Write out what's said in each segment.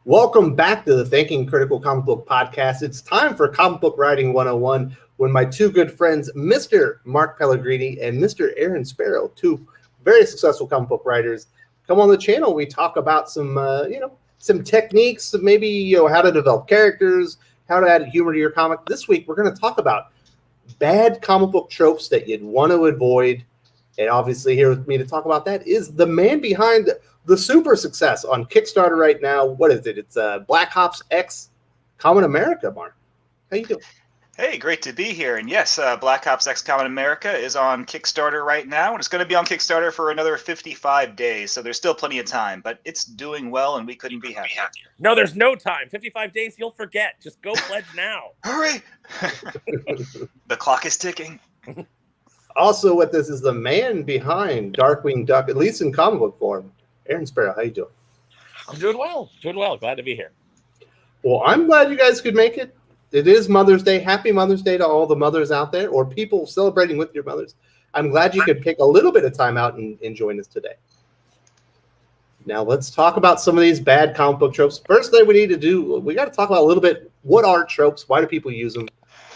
Welcome back to the Thinking Critical Comic Book Podcast. It's time for Comic Book Writing 101 when my two good friends, Mr. Mark Pellegrini and Mr. Aaron Sparrow, two very successful comic book writers, come on the channel. We talk about some techniques, maybe how to develop characters, how to add humor to your comic. This week, we're going to talk about bad comic book tropes that you'd want to avoid. And obviously, here with me to talk about that is the man behind the super success on Kickstarter right now. What is it? It's Black Ops X Common America, Mark. How you doing? Hey, great to be here. And yes, Black Ops X Common America is on Kickstarter right now, and it's going to be on Kickstarter for another 55 days, so there's still plenty of time, but it's doing well, and we couldn't be happier. No, there's no time. 55 days, you'll forget. Just go pledge now. Hurry! The clock is ticking. Also with this is the man behind Darkwing Duck, at least in comic book form. Aaron Sparrow, how you doing? I'm doing well. Doing well. Glad to be here. Well, I'm glad you guys could make it. It is Mother's Day. Happy Mother's Day to all the mothers out there or people celebrating with your mothers. I'm glad you could pick a little bit of time out and join us today. Now, let's talk about some of these bad comic book tropes. First thing we need to do, we got to talk about a little bit, what are tropes? Why do people use them?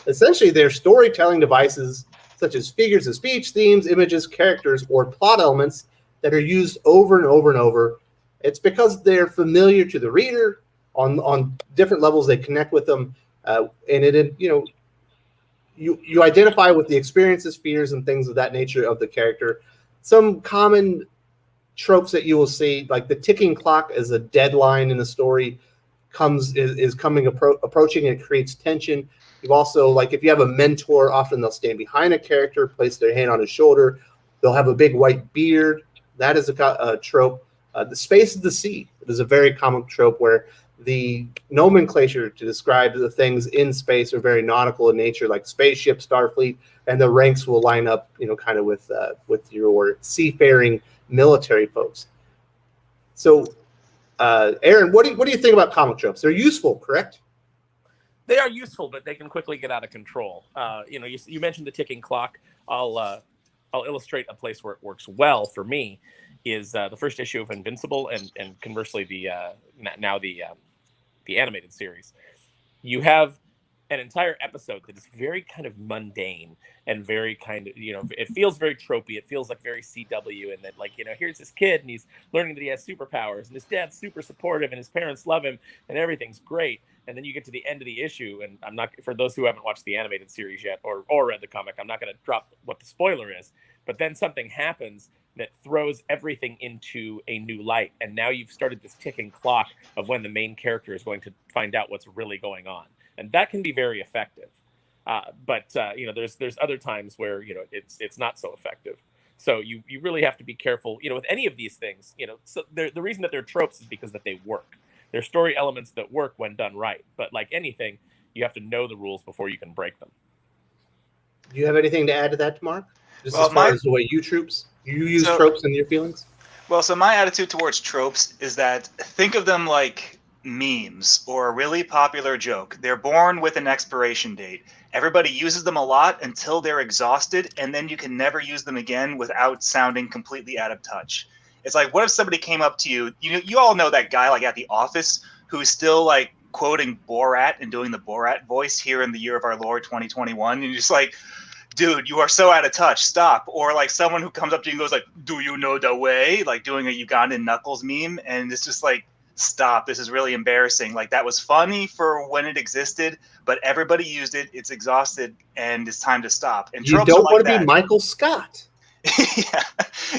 Essentially, they're storytelling devices such as figures of speech, themes, images, characters, or plot elements that are used over and over and over. It's because they're familiar to the reader on different levels. They connect with them. And you identify with the experiences, fears, and things of that nature of the character. Some common tropes that you will see, like the ticking clock as a deadline in the story, approaching, and it creates tension. You've also, like, if you have a mentor, often they'll stand behind a character, place their hand on his shoulder. They'll have a big white beard. That is a trope. The space of the sea is a very common trope where the nomenclature to describe the things in space are very nautical in nature, like spaceship, Starfleet, and the ranks will line up, kind of with your seafaring military folks. So, Aaron, what do you think about comic tropes? They're useful, correct? They are useful, but they can quickly get out of control. You mentioned the ticking clock. I'll illustrate a place where it works well for me is the first issue of Invincible, and conversely the animated series. You have an entire episode that is very kind of mundane and very kind of, it feels very tropey. It feels like very CW, and that, here's this kid and he's learning that he has superpowers and his dad's super supportive and his parents love him and everything's great. And then you get to the end of the issue, and I'm not, for those who haven't watched the animated series yet or read the comic, I'm not going to drop what the spoiler is, but then something happens that throws everything into a new light. And now you've started this ticking clock of when the main character is going to find out what's really going on. And that can be very effective. But there's other times where, it's not so effective. So you really have to be careful, with any of these things, so the reason that they're tropes is because that they work. They're story elements that work when done right. But like anything, you have to know the rules before you can break them. Do you have anything to add to that, Mark? As far as the way you use tropes in your feelings? Well, so my attitude towards tropes is that think of them like memes or a really popular joke. They're born with an expiration date. Everybody uses them a lot until they're exhausted, and then you can never use them again without sounding completely out of touch. It's like, what if somebody came up to you? You all know that guy, like, at the office who's still, like, quoting Borat and doing the Borat voice here in the year of our Lord 2021. And you're just like, dude, you are so out of touch. Stop. Or like someone who comes up to you and goes like, do you know the way? Like doing a Ugandan Knuckles meme. And it's just like, stop. This is really embarrassing. Like, that was funny for when it existed, but everybody used it. It's exhausted, and it's time to stop. And you don't want to be Michael Scott. Yeah,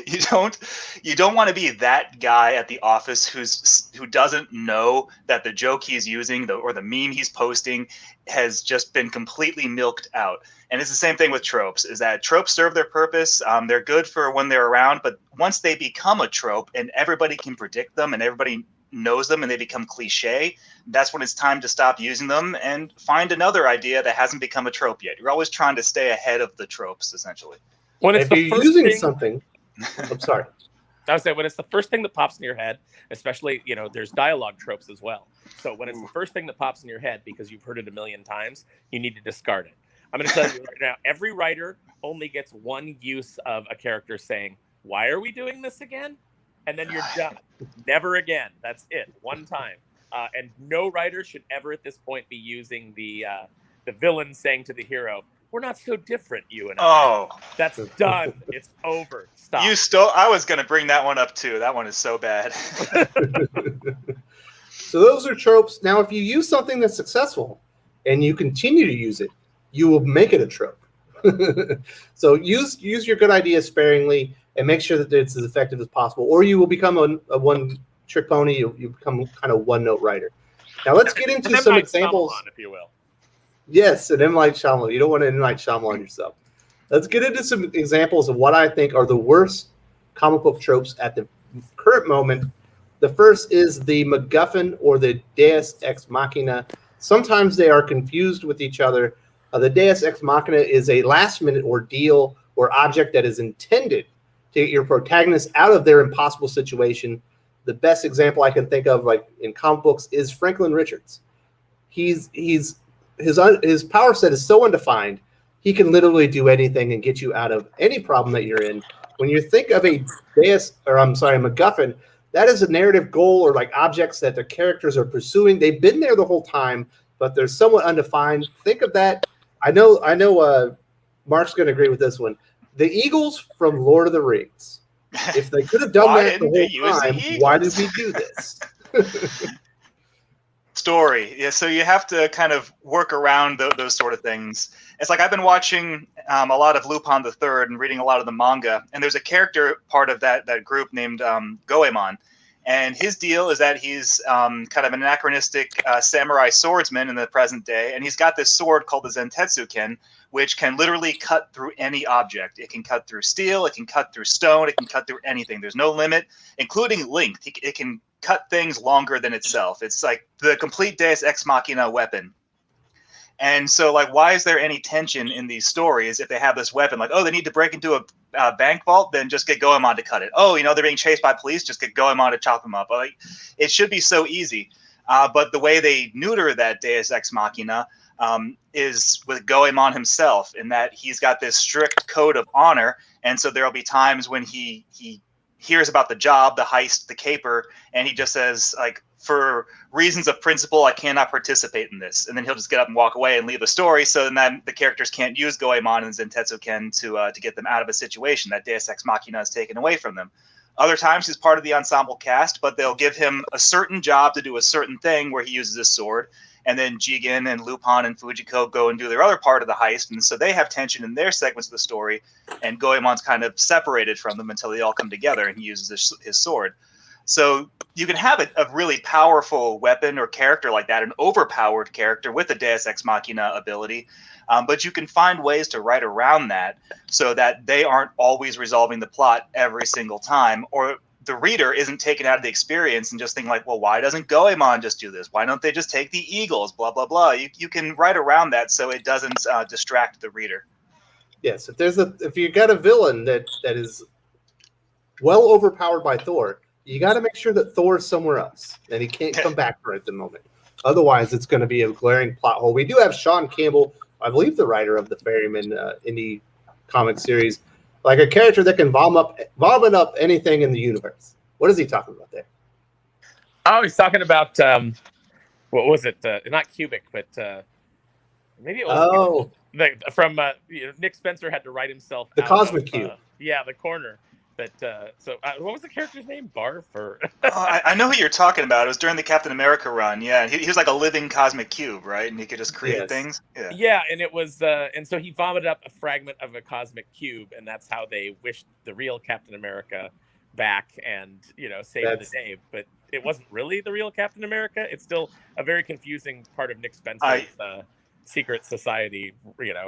you don't want to be that guy at the office who doesn't know that the joke he's using or the meme he's posting has just been completely milked out. And it's the same thing with tropes, is that tropes serve their purpose. They're good for when they're around, but once they become a trope and everybody can predict them and everybody knows them and they become cliche, that's when it's time to stop using them and find another idea that hasn't become a trope yet. You're always trying to stay ahead of the tropes, essentially. When it's if you're using something, I'm sorry. I would say when it's the first thing that pops in your head, especially, there's dialogue tropes as well. So when it's the first thing that pops in your head because you've heard it a million times, you need to discard it. I'm going to tell you right now, every writer only gets one use of a character saying, "Why are we doing this again?" And then you're done. Never again. That's it. One time. And no writer should ever at this point be using the villain saying to the hero, "We're not so different, you and I." Oh, That's done. It's over. Stop. you stole. I was going to bring that one up too. That one is so bad. So those are tropes. Now, if you use something that's successful and you continue to use it, you will make it a trope. So use your good ideas sparingly and make sure that it's as effective as possible, or you will become a one-trick pony. You become kind of one-note writer. Now let's get into some examples. Shyamalan, if you will. Yes, an M. Night Shyamalan. You don't want to M. Night Shyamalan yourself. Let's get into some examples of what I think are the worst comic book tropes at the current moment. The first is the MacGuffin or the Deus Ex Machina. Sometimes they are confused with each other. The Deus Ex Machina is a last-minute ordeal or object that is intended to get your protagonist out of their impossible situation. The best example I can think of, like in comic books, is Franklin Richards. His power set is so undefined, he can literally do anything and get you out of any problem that you're in. When you think of a MacGuffin, that is a narrative goal or like objects that the characters are pursuing. They've been there the whole time, but they're somewhat undefined. Think of that. I know. Mark's going to agree with this one. The Eagles from Lord of the Rings. If they could have done that the whole time, why did we do this? Story. Yeah, so you have to kind of work around those sort of things. It's like I've been watching a lot of Lupin the Third and reading a lot of the manga, and there's a character part of that group named Goemon, and his deal is that he's kind of an anachronistic samurai swordsman in the present day, and he's got this sword called the Zentetsuken, which can literally cut through any object. It can cut through steel, it can cut through stone, it can cut through anything. There's no limit, including length. It can cut things longer than itself. It's like the complete Deus Ex Machina weapon. And so, like, why is there any tension in these stories if they have this weapon? Like, oh, they need to break into a bank vault, then just get Goemon to cut it. Oh, they're being chased by police, just get Goemon to chop them up. Like, it should be so easy. But the way they neuter that Deus Ex Machina is with Goemon himself, in that he's got this strict code of honor. And so there'll be times when he hears about the job, the heist, the caper, and he just says, like, for reasons of principle, I cannot participate in this. And then he'll just get up and walk away and leave the story. So then the characters can't use Goemon and Zentetsuken to get them out of a situation. That Deus Ex Machina is taken away from them. Other times he's part of the ensemble cast, but they'll give him a certain job to do a certain thing where he uses his sword. And then Jigen and Lupin and Fujiko go and do their other part of the heist. And so they have tension in their segments of the story. And Goemon's kind of separated from them until they all come together and he uses his sword. So you can have a really powerful weapon or character like that, an overpowered character with a Deus Ex Machina ability. But you can find ways to write around that so that they aren't always resolving the plot every single time, or the reader isn't taken out of the experience and just thinking like, well, why doesn't Goemon just do this? Why don't they just take the Eagles? Blah, blah, blah. You can write around that so it doesn't distract the reader. Yes, if you got a villain that is well overpowered by Thor, you got to make sure that Thor is somewhere else and he can't come back for it at the moment. Otherwise, it's going to be a glaring plot hole. We do have Sean Campbell, I believe the writer of the Ferryman indie comic series, like a character that can vomit up anything in the universe. What is he talking about there? Oh, he's talking about what was it? Not Cubic, but maybe it was from Nick Spencer had to write himself the Cosmic Cube. Yeah, the corner. But what was the character's name? Barf or? I know who you're talking about. It was during the Captain America run. Yeah, he was like a living cosmic cube, right? And he could just create things. Yeah, and it was, and so he vomited up a fragment of a cosmic cube, and that's how they wished the real Captain America back and saved the day. But it wasn't really the real Captain America. It's still a very confusing part of Nick Spencer's secret society.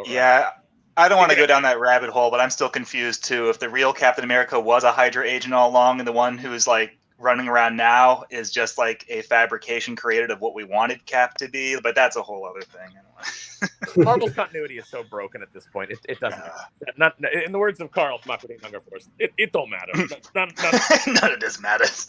Yeah. I don't want to go down that rabbit hole, but I'm still confused too. If the real Captain America was a Hydra agent all along, and the one who's like running around now is just like a fabrication created of what we wanted Cap to be, but that's a whole other thing. Marvel's continuity is so broken at this point. It doesn't. Not in the words of Carl from Aquadine Hunger Force. It don't matter. None of this matters.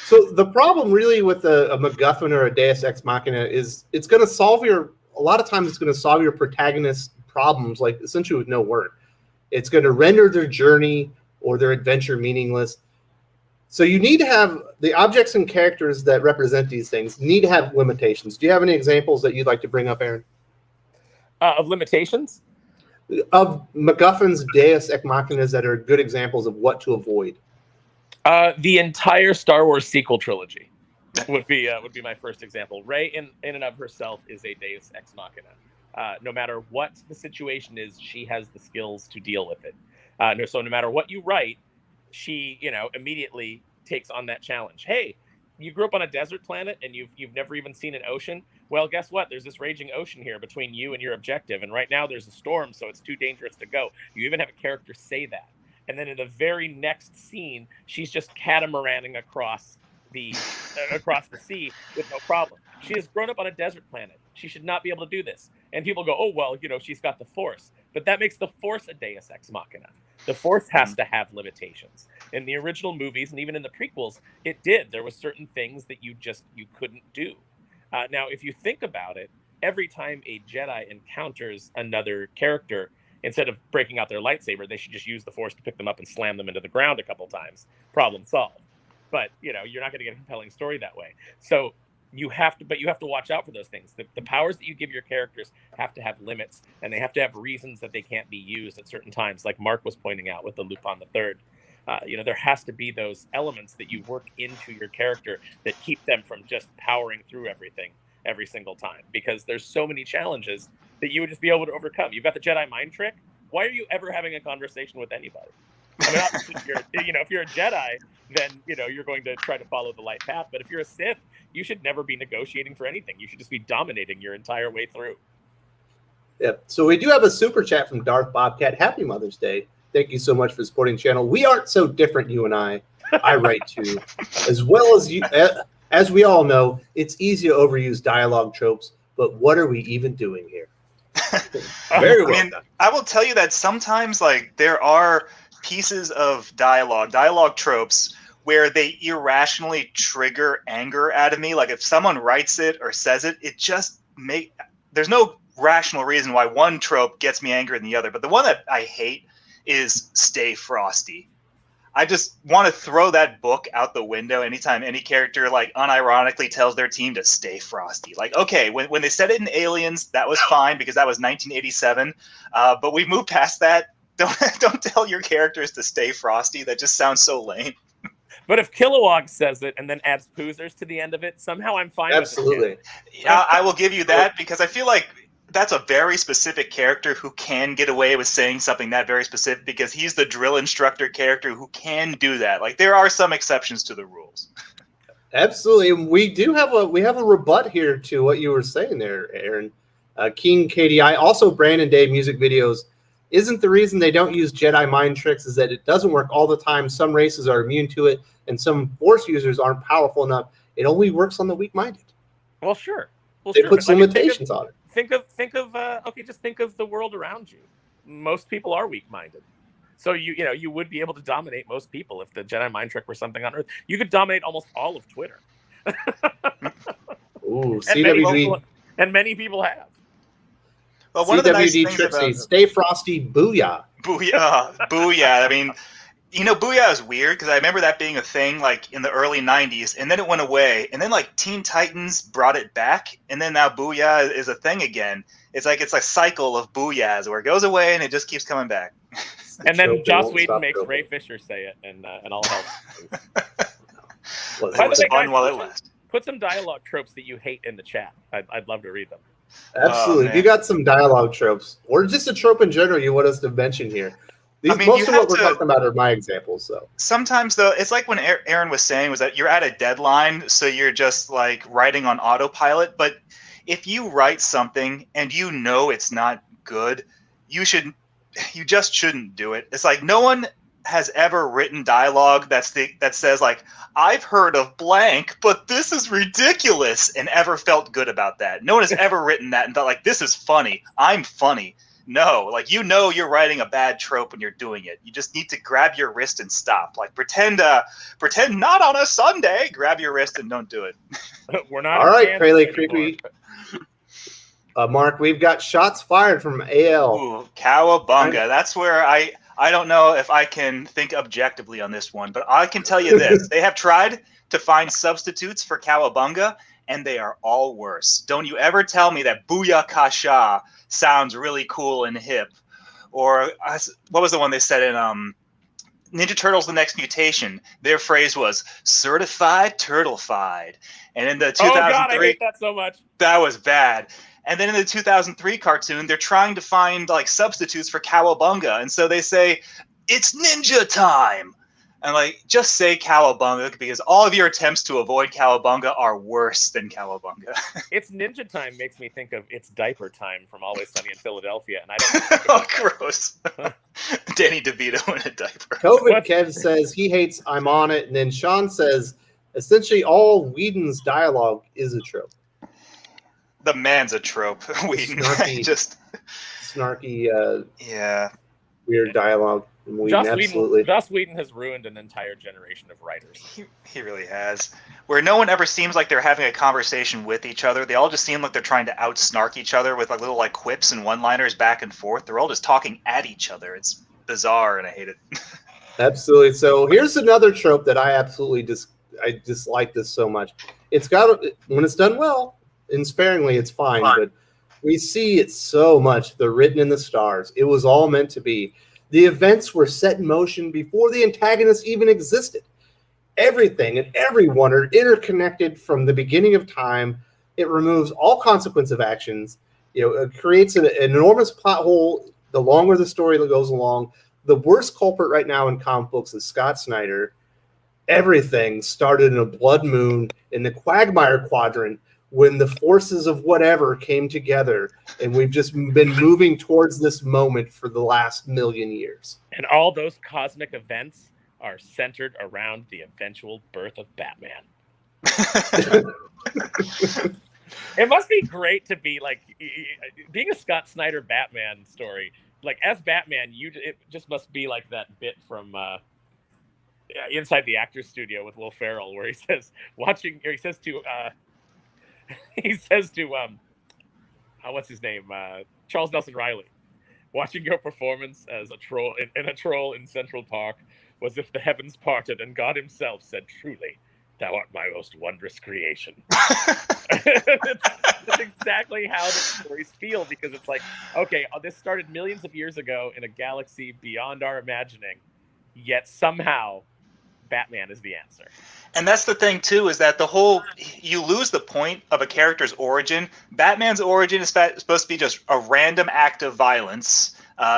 So the problem really with a MacGuffin or a Deus Ex Machina is it's going to solve a lot of times it's going to solve your protagonist problems, like essentially with no word. It's going to render their journey or their adventure meaningless. So you need to have the objects and characters that represent these things need to have limitations. Do you have any examples that you'd like to bring up, Aaron? Of limitations? Of MacGuffin's Deus Ex Machinas that are good examples of what to avoid. The entire Star Wars sequel trilogy would be my first example. Rey in and of herself is a Deus Ex Machina. No matter what the situation is, she has the skills to deal with it. So no matter what you write, she, immediately takes on that challenge. Hey, you grew up on a desert planet and you've never even seen an ocean. Well, guess what? There's this raging ocean here between you and your objective, and right now there's a storm, so it's too dangerous to go. You even have a character say that, and then in the very next scene, she's just catamaraning across the sea with no problem. She has grown up on a desert planet. She should not be able to do this. And people go, oh, well, she's got the Force. But that makes the Force a Deus Ex Machina. The Force has to have limitations. In the original movies and even in the prequels, it did. There were certain things that you couldn't do. Now, if you think about it, every time a Jedi encounters another character, instead of breaking out their lightsaber, they should just use the Force to pick them up and slam them into the ground a couple times. Problem solved. But, you're not going to get a compelling story that way. So you have to watch out for those things. The powers that you give your characters have to have limits, and they have to have reasons that they can't be used at certain times, like Mark was pointing out with the Lupin III. There has to be those elements that you work into your character that keep them from just powering through everything every single time, because there's so many challenges that you would just be able to overcome. You've got the Jedi mind trick. Why are you ever having a conversation with anybody? I mean, obviously, if you're a Jedi, then you're going to try to follow the light path. But if you're a Sith, you should never be negotiating for anything. You should just be dominating your entire way through. Yeah. So we do have a super chat from Darth Bobcat. Happy Mother's Day. Thank you so much for supporting the channel. We aren't so different, you and I. I write too, as well as you. As we all know, it's easy to overuse dialogue tropes. But what are we even doing here? Very well done. I will tell you that sometimes, there are pieces of dialogue tropes, where they irrationally trigger anger out of me. Like if someone writes it or says it, there's no rational reason why one trope gets me angry than the other. But the one that I hate is "Stay Frosty." I just want to throw that book out the window anytime any character unironically tells their team to stay frosty. Okay, when they said it in Aliens, that was fine because that was 1987. But we've moved past that. Don't tell your characters to stay frosty. That just sounds so lame. But if Kilowog says it and then adds poozers to the end of it, somehow I'm fine Absolutely. with it. Yeah, I will give you that, because I feel like that's a very specific character who can get away with saying something that very specific, because he's the drill instructor character who can do that. There are some exceptions to the rules. Absolutely. We have a rebut here to what you were saying there, Aaron. King KDI, also Brandon Day music videos. Isn't the reason they don't use Jedi mind tricks is that it doesn't work all the time? Some races are immune to it, and some Force users aren't powerful enough. It only works on the weak-minded. Well, sure. They put some limitations on it. Just think of the world around you. Most people are weak-minded. So you would be able to dominate most people if the Jedi mind trick were something on Earth. You could dominate almost all of Twitter. Ooh, CWD. And many people have. Well, one of the nice things Trixie, stay frosty, booyah. Booyah. I mean, booyah is weird because I remember that being a thing in the early 90s, and then it went away. And then Teen Titans brought it back, and then now booyah is a thing again. It's a cycle of booyahs where it goes away and it just keeps coming back. And then Joss Whedon makes Ray Fisher say it, and all help. It was fun while it lasted. Put some dialogue tropes that you hate in the chat. I'd love to read them. Absolutely. If you got some dialogue tropes, or just a trope in general you want us to mention here. Most of what we're talking about are my examples. So sometimes, though, it's like when Aaron was saying was that you're at a deadline, so you're just writing on autopilot. But if you write something and it's not good, you just shouldn't do it. It's no one has ever written dialogue that says I've heard of blank, but this is ridiculous, and ever felt good about that. No one has ever written that and thought this is funny. I'm funny. No, you're writing a bad trope when you're doing it. You just need to grab your wrist and stop. Pretend not on a Sunday. Grab your wrist and don't do it. We're not. All right, Crayley Creepy. Mark, we've got shots fired from AL. Ooh, cowabunga. That's where I don't know if I can think objectively on this one, but I can tell you this. They have tried to find substitutes for Cowabunga, and they are all worse. Don't you ever tell me that Booyah Kasha sounds really cool and hip. Or what was the one they said in Ninja Turtles: The Next Mutation? Their phrase was certified turtlefied. And in the 2003, oh god, I hate that so much. That was bad. And then in the 2003 cartoon, they're trying to find like substitutes for Cowabunga, and so they say it's ninja time. And like, just say Cowabunga, because all of your attempts to avoid Cowabunga are worse than Cowabunga. It's ninja time makes me think of It's Diaper Time from Always Sunny in Philadelphia, and I don't. Oh, gross! Danny DeVito in a diaper. COVID Kev says he hates I'm on it, and then Sean says essentially all Whedon's dialogue is a trope. The man's a trope. Whedon, snarky, yeah, weird dialogue. Joss Whedon has ruined an entire generation of writers. He really has. Where no one ever seems like they're having a conversation with each other. They all just seem like they're trying to out-snark each other with like little like quips and one-liners back and forth. They're all just talking at each other. It's bizarre, and I hate it. Absolutely. So here's another trope that I absolutely I dislike this so much. It's got, when it's done well and sparingly, it's fine. But we see it so much. The written in the stars. It was all meant to be. The events were set in motion before the antagonists even existed. Everything and everyone are interconnected from the beginning of time. It removes all consequence of actions. It creates an enormous plot hole the longer the story goes along. The worst culprit right now in comic books is Scott Snyder. Everything started in a blood moon in the Quagmire Quadrant when the forces of whatever came together, and we've just been moving towards this moment for the last million years. And all those cosmic events are centered around the eventual birth of Batman. It must be great to be like being a Scott Snyder Batman story. Like as Batman, it just must be like that bit from Inside the Actors Studio with Will Ferrell, where he says to what's his name, Charles Nelson Riley, watching your performance as a troll in Central Park was if the heavens parted and God himself said, "Truly, thou art my most wondrous creation." That's exactly how the stories feel, because it's like, okay, this started millions of years ago in a galaxy beyond our imagining, yet somehow Batman is the answer. And that's the thing too, is that you lose the point of a character's origin. Batman's origin is supposed to be just a random act of violence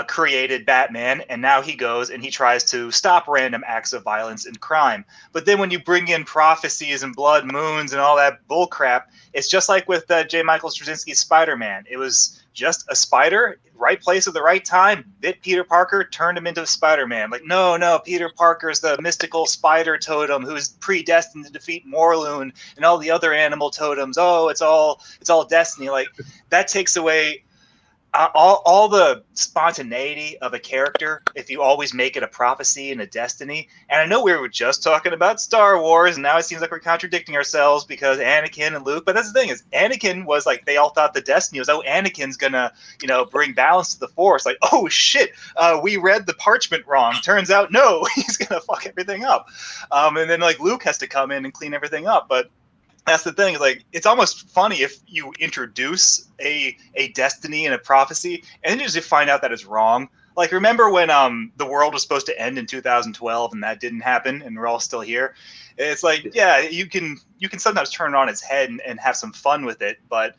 created Batman, and now he goes and he tries to stop random acts of violence and crime. But then when you bring in prophecies and blood moons and all that bullcrap, it's just like with J. Michael Straczynski's Spider-Man. It was just a spider, right place at the right time, bit Peter Parker, turned him into Spider-Man. Like, no, Peter Parker's the mystical spider totem who's predestined to defeat Morlun and all the other animal totems. Oh, it's all destiny. Like, that takes away all the spontaneity of a character if you always make it a prophecy and a destiny. And I know we were just talking about Star Wars, and now it seems like we're contradicting ourselves because Anakin and Luke. But that's the thing, is Anakin was like, they all thought the destiny was, oh, Anakin's gonna, bring balance to the Force. Like, oh shit, we read the parchment wrong. Turns out, no, he's gonna fuck everything up. And then like Luke has to come in and clean everything up. But that's the thing, is like, it's almost funny if you introduce a destiny and a prophecy and then you just find out that it's wrong. Like, remember when the world was supposed to end in 2012 and that didn't happen and we're all still here? It's like, yeah, you can sometimes turn it on its head and have some fun with it, but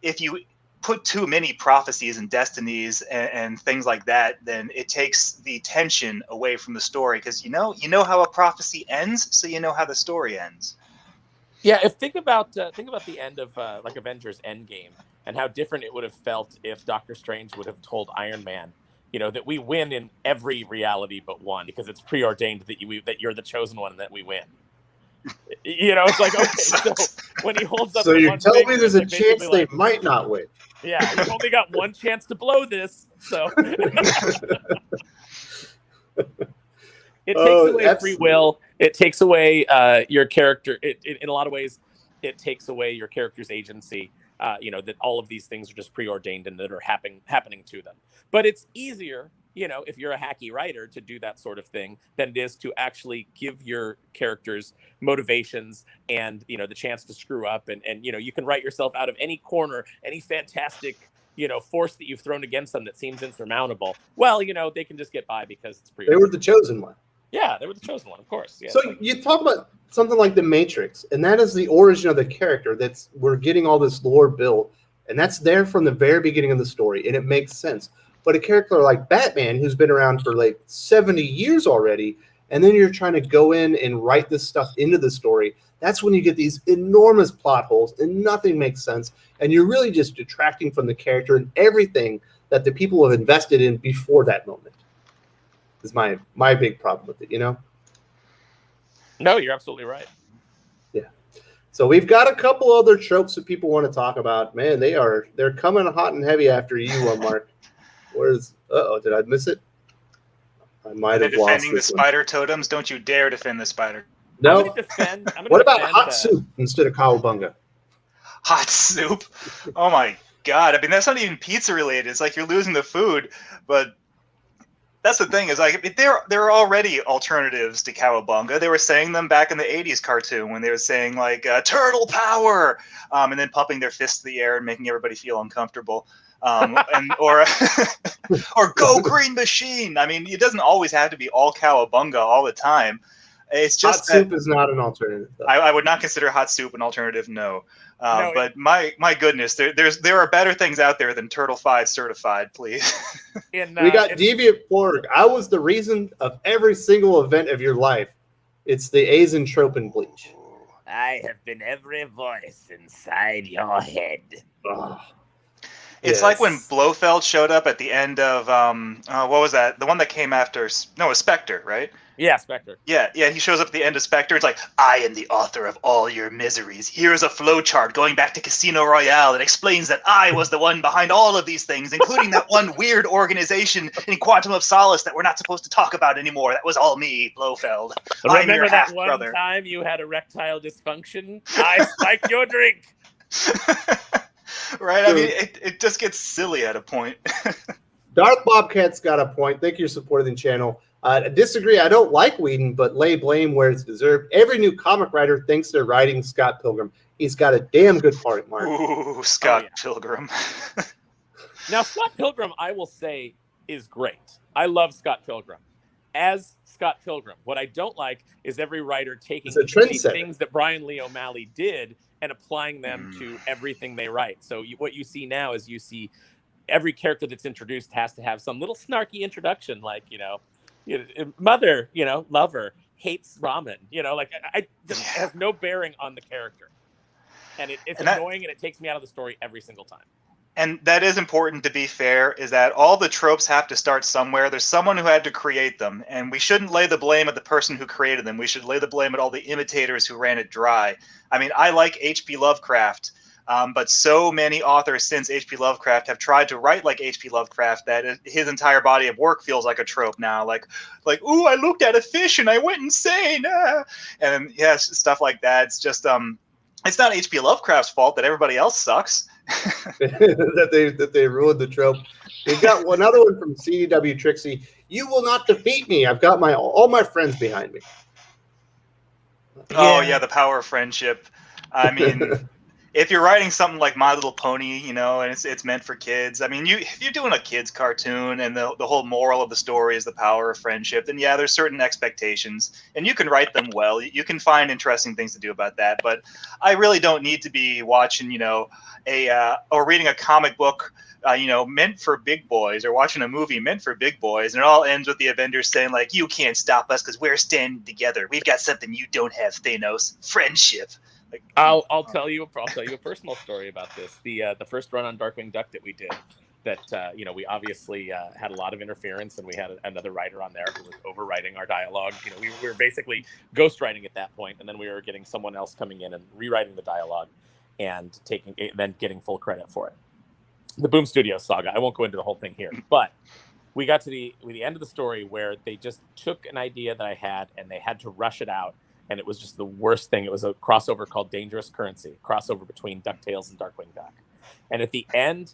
if you put too many prophecies and destinies and things like that, then it takes the tension away from the story, because you know how a prophecy ends, so you know how the story ends. Yeah, think about the end of like Avengers Endgame and how different it would have felt if Doctor Strange would have told Iron Man, that we win in every reality but one, because it's preordained that you're the chosen one and that we win. It's like, okay, so when he holds up, so you're telling me there's a chance they might not win. Yeah, you've only got one chance to blow this, so. It takes away free will. It takes away your character. In a lot of ways, it takes away your character's agency. That all of these things are just preordained and that are happening to them. But it's easier if you're a hacky writer, to do that sort of thing than it is to actually give your characters motivations and, the chance to screw up. And you can write yourself out of any corner, any fantastic, force that you've thrown against them that seems insurmountable. Well, they can just get by because it's They were the chosen one. Yeah, they were the chosen one, of course. Yeah. So you talk about something like The Matrix, and that is the origin of the character. We're getting all this lore built, and that's there from the very beginning of the story, and it makes sense. But a character like Batman, who's been around for like 70 years already, and then you're trying to go in and write this stuff into the story, that's when you get these enormous plot holes, and nothing makes sense, and you're really just detracting from the character and everything that the people have invested in before that moment. Is my big problem with it, No, you're absolutely right. Yeah. So we've got a couple other tropes that people want to talk about. Man, they're coming hot and heavy after you, Mark. Did I miss it? I might have lost defending the this one. spider totems. Don't you dare defend the spider. No. What about defend, hot soup instead of cowabunga? Hot soup? Oh my god! I mean, that's not even pizza related. It's like you're losing the food, but. That's the thing is like there are already alternatives to cowabunga. They were saying them back in the 80s cartoon when they were saying like turtle power, and then pumping their fists in the air and making everybody feel uncomfortable, or go green machine. I mean, it doesn't always have to be all cowabunga all the time. It's just hot soup is not an alternative. I would not consider hot soup an alternative. No. No, but my goodness, there are better things out there than Turtle 5 certified, please. We got Deviant Porg. I was the reason of every single event of your life. It's the A's and Trope and Bleach. I have been every voice inside your head. Oh, it's like when Blofeld showed up at the end of what was that? The one that came after? No, it was Spectre, right? Yeah, Spectre. Yeah, he shows up at the end of Spectre. It's like, I am the author of all your miseries. Here's a flowchart going back to Casino Royale that explains that I was the one behind all of these things, including that one weird organization in Quantum of Solace that we're not supposed to talk about anymore. That was all me, Blofeld. Remember that one time you had erectile dysfunction? I spiked your drink. Right? I mean, it just gets silly at a point. Darth Bobcat's got a point. Thank you for supporting the channel. I disagree. I don't like Whedon, but lay blame where it's deserved. Every new comic writer thinks they're writing Scott Pilgrim. He's got a damn good part, Mark. Ooh, Scott Pilgrim. Now, Scott Pilgrim, I will say, is great. I love Scott Pilgrim. As Scott Pilgrim, what I don't like is every writer taking the things that Brian Lee O'Malley did and applying them to everything they write. So what you see now is you see every character that's introduced has to have some little snarky introduction, like, mother, lover, hates ramen, it has no bearing on the character. And it's annoying, and it takes me out of the story every single time. And that is important, to be fair, is that all the tropes have to start somewhere. There's someone who had to create them, and we shouldn't lay the blame at the person who created them. We should lay the blame at all the imitators who ran it dry. I mean, I like H.P. Lovecraft, but so many authors since H.P. Lovecraft have tried to write like H.P. Lovecraft that his entire body of work feels like a trope now. Like, ooh, I looked at a fish and I went insane. And yes, stuff like that. It's just, it's not H.P. Lovecraft's fault that everybody else sucks. that they ruined the trope. We've got another one from CDW Trixie. You will not defeat me. I've got all my friends behind me. Oh yeah, the power of friendship. I mean, if you're writing something like My Little Pony, and it's meant for kids. I mean, if you're doing a kids cartoon and the whole moral of the story is the power of friendship, then yeah, there's certain expectations, and you can write them well. You can find interesting things to do about that. But I really don't need to be watching, or reading a comic book, meant for big boys, or watching a movie meant for big boys, and it all ends with the Avengers saying like, "You can't stop us because we're standing together. We've got something you don't have, Thanos: friendship." Like, I'll tell you a personal story about this. The first run on Darkwing Duck that we did, that we obviously had a lot of interference, and we had another writer on there who was overwriting our dialogue. We were basically ghostwriting at that point, and then we were getting someone else coming in and rewriting the dialogue and then getting full credit for it. The Boom Studios saga. I won't go into the whole thing here, but we got to the end of the story where they just took an idea that I had and they had to rush it out. And it was just the worst thing. It was a crossover called Dangerous Currency, crossover between DuckTales and Darkwing Duck. And at the end,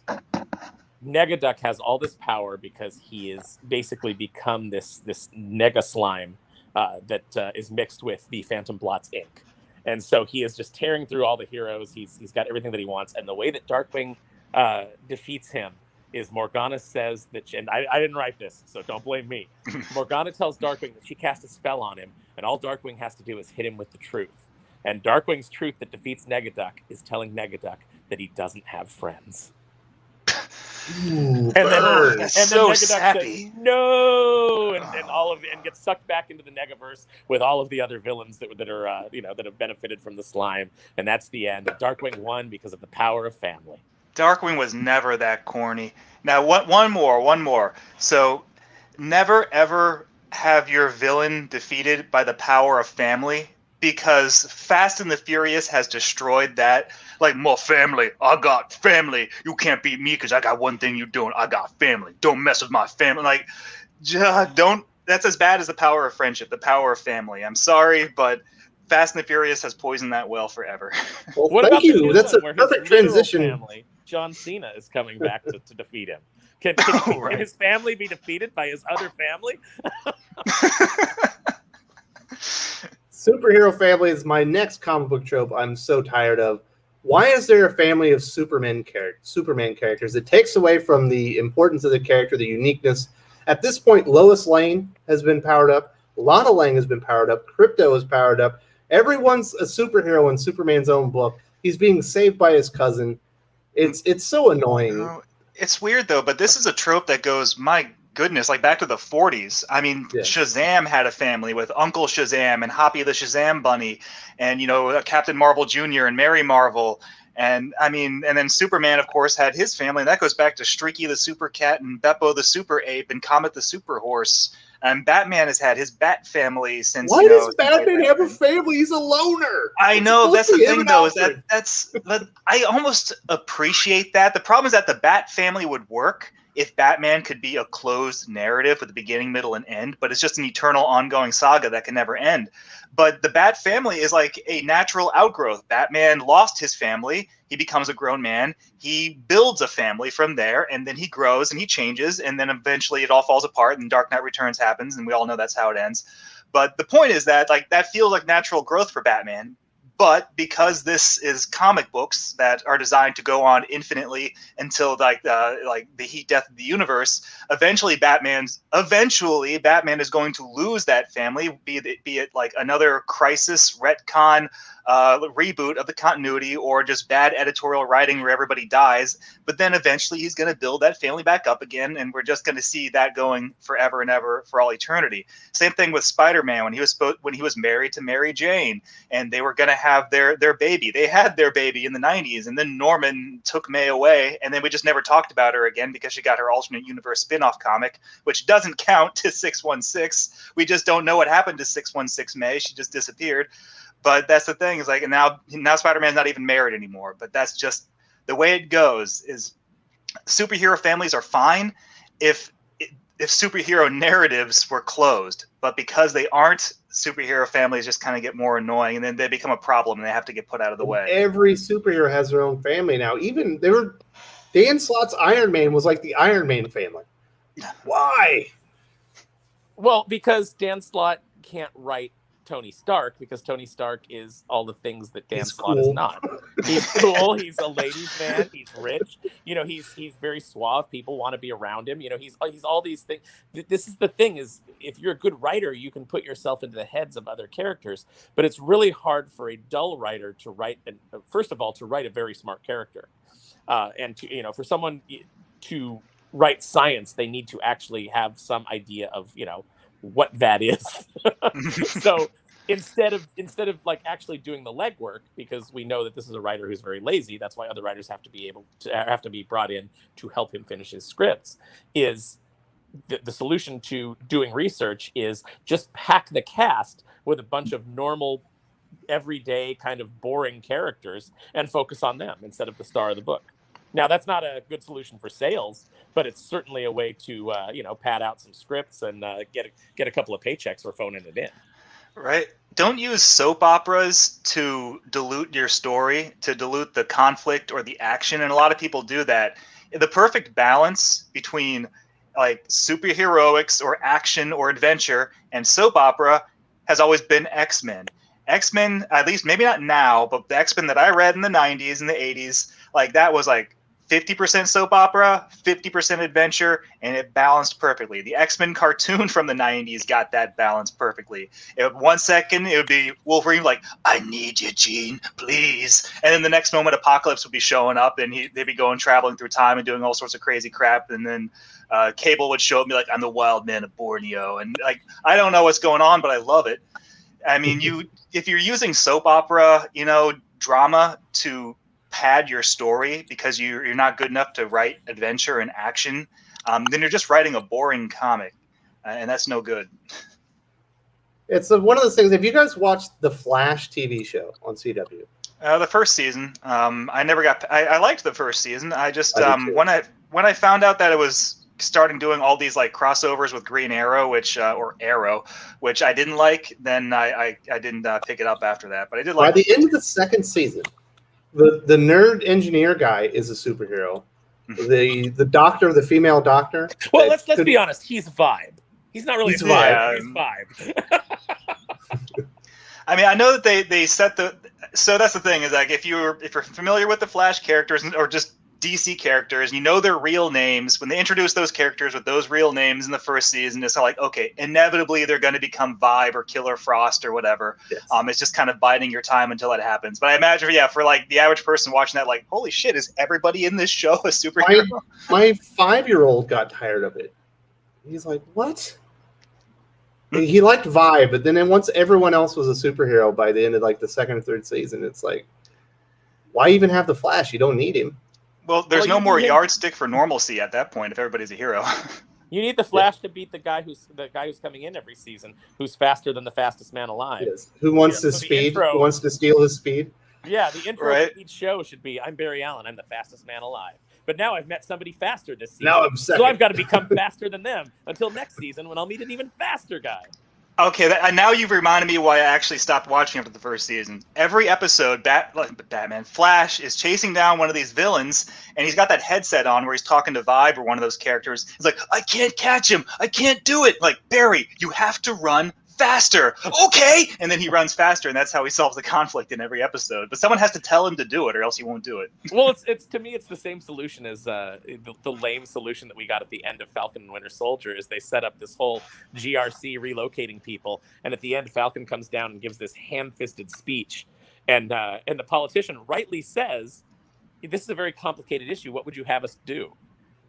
Negaduck has all this power because he is basically become this nega slime that is mixed with the Phantom Blot's ink. And so he is just tearing through all the heroes. He's got everything that he wants. And the way that Darkwing defeats him is Morgana says that, and I didn't write this, so don't blame me. Morgana tells Darkwing that she cast a spell on him, and all Darkwing has to do is hit him with the truth. And Darkwing's truth that defeats Negaduck is telling Negaduck that he doesn't have friends. Ooh, And then so Negaduck sappy. says no, and gets sucked back into the Negaverse with all of the other villains that are that have benefited from the slime, and that's the end. Darkwing won because of the power of family. Darkwing was never that corny. Now, one more. So, never ever have your villain defeated by the power of family, because Fast and the Furious has destroyed that. Like, more family. I got family. You can't beat me because I got one thing you don't. I got family. Don't mess with my family. Like, don't. That's as bad as the power of friendship, the power of family. I'm sorry, but Fast and the Furious has poisoned that well forever. Well, What thank about the you. new That's a one where his perfect literal transition. family, John Cena, is coming back to defeat him? Can Right. his family be defeated by his other family? Superhero family is my next comic book trope I'm so tired of. Why is there a family of Superman characters? It takes away from the importance of the character, the uniqueness. At this point, Lois Lane has been powered up. Lana Lang has been powered up. Crypto is powered up. Everyone's a superhero in Superman's own book. He's being saved by his cousin. It's so annoying. No, it's weird though, but this is a trope that goes, my goodness, like back to the 40s. I mean, Yeah. Shazam had a family with Uncle Shazam and Hoppy the Shazam Bunny, and Captain Marvel Jr. and Mary Marvel, and then Superman, of course, had his family, and that goes back to Streaky the Super Cat and Beppo the Super Ape and Comet the Super Horse. And Batman has had his Bat family since. Why does since Batman way have back a then. family? He's a loner. I It's know, supposed that's to the be him thing and though, is Alfred. that I almost appreciate that. The problem is that the Bat family would work if Batman could be a closed narrative with a beginning, middle, and end, but it's just an eternal ongoing saga that can never end. But the Bat family is like a natural outgrowth. Batman lost his family. He becomes a grown man. He builds a family from there, and then he grows and he changes, and then eventually it all falls apart, and Dark Knight Returns happens, and we all know that's how it ends. But the point is that that feels like natural growth for Batman. But because this is comic books that are designed to go on infinitely until the heat death of the universe, eventually Batman is going to lose that family, be it like another crisis retcon reboot of the continuity, or just bad editorial writing where everybody dies. But then eventually he's going to build that family back up again, and we're just going to see that going forever and ever for all eternity. Same thing with Spider-Man when he was married to Mary Jane, and they were going to have their baby. They had their baby in the 90s, and then Norman took May away, and then we just never talked about her again because she got her alternate universe spin-off comic, which doesn't count to 616. We just don't know what happened to 616 May. She just disappeared. But that's the thing, is like, now Spider-Man's not even married anymore. But that's just the way it goes. Is superhero families are fine if superhero narratives were closed, but because they aren't, superhero families just kind of get more annoying, and then they become a problem, and they have to get put out of the way. Every superhero has their own family now. Even Dan Slott's Iron Man was like the Iron Man family. Why? Well, because Dan Slott can't write Tony Stark, because Tony Stark is all the things that Dan Slott is not. He's cool. He's a ladies' man. He's rich. He's very suave. People want to be around him. He's all these things. This is the thing: is if you're a good writer, you can put yourself into the heads of other characters. But it's really hard for a dull writer to write. First of all, to write a very smart character, and for someone to write science, they need to actually have some idea of what that is. So instead of like actually doing the legwork, because we know that this is a writer who's very lazy, that's why other writers have to be brought in to help him finish his scripts, is the solution to doing research is just pack the cast with a bunch of normal, everyday, kind of boring characters and focus on them instead of the star of the book. Now, that's not a good solution for sales, but it's certainly a way to pad out some scripts and get a couple of paychecks for phoning it in. Right. Don't use soap operas to dilute your story, to dilute the conflict or the action. And a lot of people do that. the perfect balance between like superheroics or action or adventure and soap opera has always been X-Men. X-Men, at least maybe not now, but the X-Men that I read in the 90s and the 80s, like that was like 50% soap opera, 50% adventure, and it balanced perfectly. The X-Men cartoon from the 90s got that balance perfectly. 1 second, it would be Wolverine like, I need you, Jean, please. And then the next moment, Apocalypse would be showing up, and they'd be going traveling through time and doing all sorts of crazy crap. And then Cable would show up and be like, I'm the wild man of Borneo. And like, I don't know what's going on, but I love it. I mean, if you're using soap opera, drama to pad your story because you're not good enough to write adventure and action, then you're just writing a boring comic, and that's no good. It's one of those things. Have you guys watched the Flash TV show on CW? The first season, I never got. I liked the first season. I just I did too. when I found out that it was starting doing all these like crossovers with Green Arrow, which I didn't like, then I didn't pick it up after that. But I did like. By the end of the second season, the nerd engineer guy is a superhero. The doctor, the female doctor. Well, let's be honest. He's Vibe. He's not really Vibe. He's Vibe. I mean, I know that they set the. So that's the thing is like if you're familiar with the Flash characters or just DC characters, you know their real names. When they introduce those characters with those real names in the first season, it's like, okay, inevitably they're going to become Vibe or Killer Frost or whatever. Yes. It's just kind of biding your time until it happens. But I imagine, for like the average person watching that, like, holy shit, is everybody in this show a superhero? My 5-year-old got tired of it. He's like, what? He liked Vibe, but then once everyone else was a superhero by the end of like the second or third season, it's like, why even have the Flash? You don't need him. Well, there's no more yardstick for normalcy at that point if everybody's a hero. You need the Flash to beat the guy who's coming in every season, who's faster than the fastest man alive. Yes. Who wants his speed? Who wants to steal his speed? Yeah, the intro of each show should be, I'm Barry Allen, I'm the fastest man alive. But now I've met somebody faster this season. Now I'm second. So I've got to become faster than them until next season when I'll meet an even faster guy. Okay, now you've reminded me why I actually stopped watching after the first season. Every episode, Flash is chasing down one of these villains, and he's got that headset on where he's talking to Vibe or one of those characters. He's like, I can't catch him. I can't do it. Like, Barry, you have to run faster. Okay. And then he runs faster, and that's how he solves the conflict in every episode. But someone has to tell him to do it, or else he won't do it. Well, it's to me, it's the same solution as the lame solution that we got at the end of Falcon and Winter Soldier. Is they set up this whole GRC relocating people, and at the end, Falcon comes down and gives this ham-fisted speech, and the politician rightly says, "This is a very complicated issue. What would you have us do?"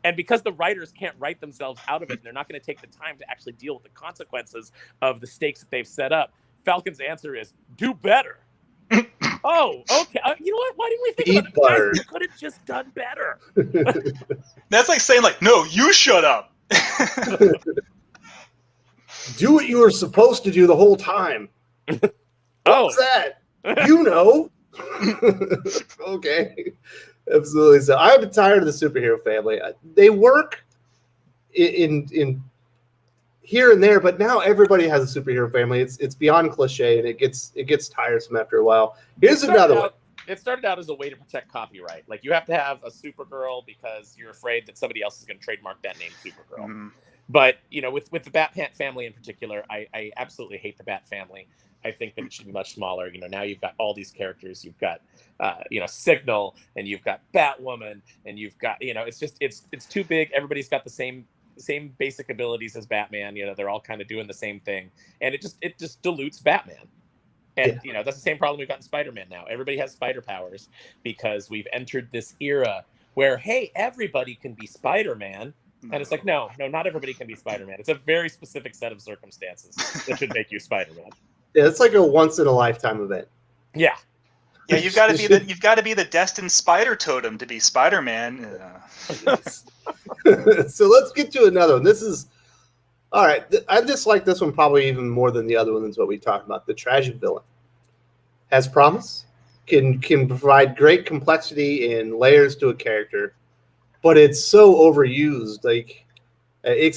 And because the writers can't write themselves out of it, and they're not going to take the time to actually deal with the consequences of the stakes that they've set up, Falcon's answer is, do better. Oh, okay. You know what? Why didn't we think about it? Guys, we could have just done better. That's like saying, like, no, you shut up. Do what you were supposed to do the whole time. What was that? You know. Okay. Absolutely. So I'm tired of the superhero family. They work in here and there, but now everybody has a superhero family. It's beyond cliche, and it gets tiresome after a while. Here's another one. It started out as a way to protect copyright. Like, you have to have a Supergirl because you're afraid that somebody else is going to trademark that name, Supergirl. Mm-hmm. But with the Bat family in particular, I absolutely hate the Bat family. I think that it should be much smaller. Now you've got all these characters. You've got, Signal, and you've got Batwoman, and you've got, it's too big. Everybody's got the same basic abilities as Batman. They're all kind of doing the same thing, and it just dilutes Batman. And that's the same problem we've got in Spider-Man now. Everybody has spider powers because we've entered this era where, hey, everybody can be Spider-Man. And it's like, no, not everybody can be Spider-Man. It's a very specific set of circumstances that should make you Spider-Man. Yeah, it's like a once in a lifetime event. Yeah. Yeah, you've got to be the destined spider totem to be Spider-Man. So let's get to another one. This is all right. I dislike this one probably even more than the other ones. What we talked about, the tragic villain has promise, can provide great complexity and layers to a character, but it's so overused. Like it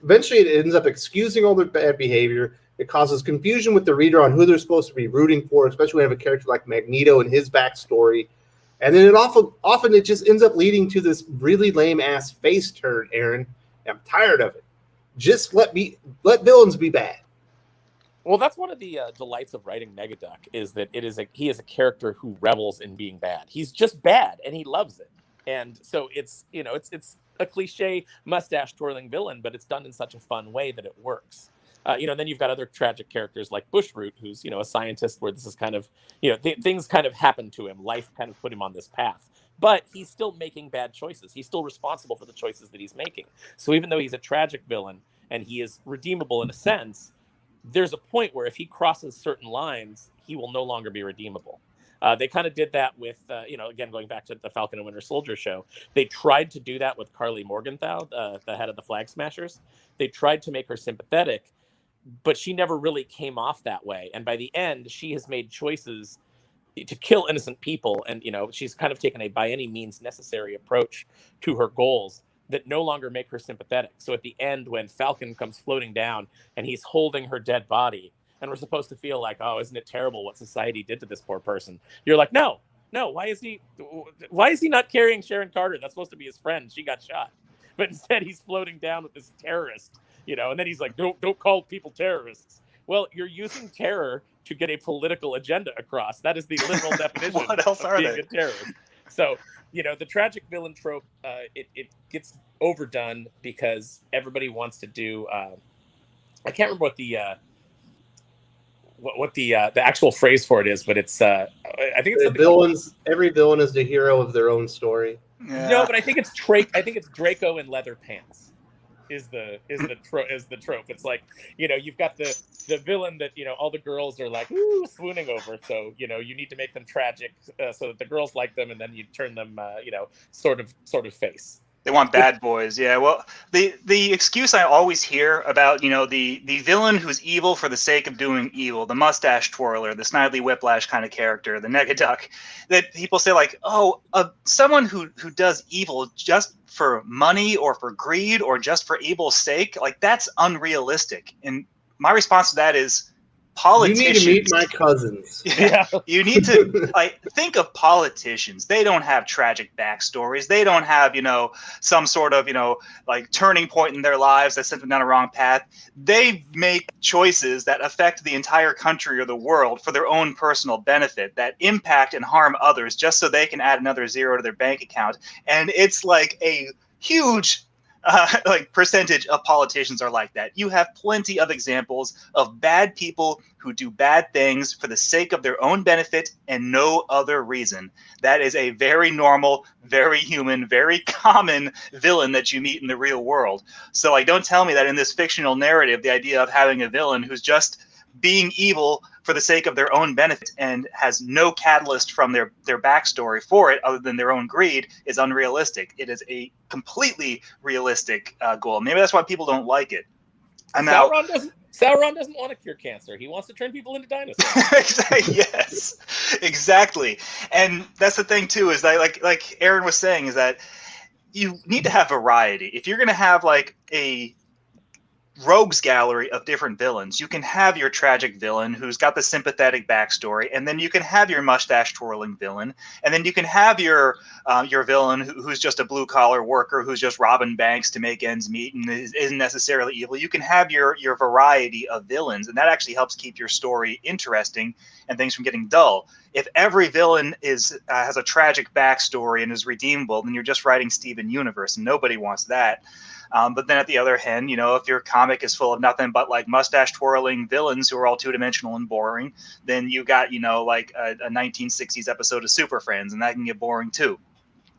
eventually it ends up excusing all their bad behavior. It causes confusion with the reader on who they're supposed to be rooting for, especially when you have a character like Magneto and his backstory. And then it often it just ends up leading to this really lame ass face turn, Aaron. I'm tired of it. Just let villains be bad. Well, that's one of the delights of writing Negaduck is that he is a character who revels in being bad. He's just bad, and he loves it. And so it's a cliche mustache twirling villain, but it's done in such a fun way that it works. Then you've got other tragic characters like Bushroot, who's a scientist where this is kind of things kind of happen to him. Life kind of put him on this path, but he's still making bad choices. He's still responsible for the choices that he's making. So even though he's a tragic villain and he is redeemable in a sense, there's a point where if he crosses certain lines, he will no longer be redeemable. They kind of did that with, again, going back to the Falcon and Winter Soldier show. They tried to do that with Carly Morgenthau, the head of the Flag Smashers. They tried to make her sympathetic, but she never really came off that way. And by the end, she has made choices to kill innocent people. And, she's kind of taken a by any means necessary approach to her goals that no longer make her sympathetic. So at the end, when Falcon comes floating down and he's holding her dead body, and we're supposed to feel like, oh, isn't it terrible what society did to this poor person? You're like, no, why is he not carrying Sharon Carter? That's supposed to be his friend. She got shot. But instead he's floating down with this terrorist, and then he's like, don't call people terrorists. Well, you're using terror to get a political agenda across. That is the literal definition What else of are being they? a terrorist. So, the tragic villain trope, it gets overdone because everybody wants to do. I can't remember what the actual phrase for it is, but it's. I think it's Every villain is the hero of their own story. Yeah. No, but I think it's Draco in leather pants. Is the trope. It's like, you've got the villain that all the girls are like swooning over, so you need to make them tragic so that the girls like them, and then you turn them sort of face. They want bad boys. Yeah. Well, the excuse I always hear about, the villain who's evil for the sake of doing evil, the mustache twirler, the Snidely Whiplash kind of character, the Negaduck, that people say like, oh, someone who does evil just for money or for greed or just for evil's sake, like that's unrealistic. And my response to that is, politicians. You need to meet my cousins. Yeah. You need to think of politicians. They don't have tragic backstories. They don't have, some sort of, turning point in their lives that sent them down a wrong path. They make choices that affect the entire country or the world for their own personal benefit, that impact and harm others just so they can add another zero to their bank account. And it's like a huge percentage of politicians are like that. You have plenty of examples of bad people who do bad things for the sake of their own benefit and no other reason. That is a very normal, very human, very common villain that you meet in the real world. So don't tell me that in this fictional narrative, the idea of having a villain who's just being evil for the sake of their own benefit and has no catalyst from their backstory for it other than their own greed is unrealistic. It is a completely realistic goal. Maybe that's why people don't like it. Sauron doesn't want to cure cancer. He wants to turn people into dinosaurs. Yes, exactly. And that's the thing too, is that like Aaron was saying, is that you need to have variety. If you're going to have a rogues gallery of different villains, you can have your tragic villain who's got the sympathetic backstory, and then you can have your mustache twirling villain, and then you can have your villain who's just a blue collar worker who's just robbing banks to make ends meet and isn't necessarily evil. You can have your variety of villains, and that actually helps keep your story interesting and things from getting dull. If every villain has a tragic backstory and is redeemable, then you're just writing Steven Universe, and nobody wants that. But then at the other hand, if your comic is full of nothing but mustache twirling villains who are all two-dimensional and boring, then you got, a 1960s episode of Super Friends, and that can get boring too.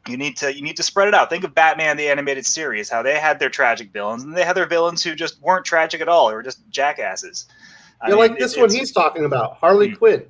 You need to spread it out. Think of Batman the Animated Series, how they had their tragic villains, and they had their villains who just weren't tragic at all. They were just jackasses. This one he's talking about, Harley Quinn.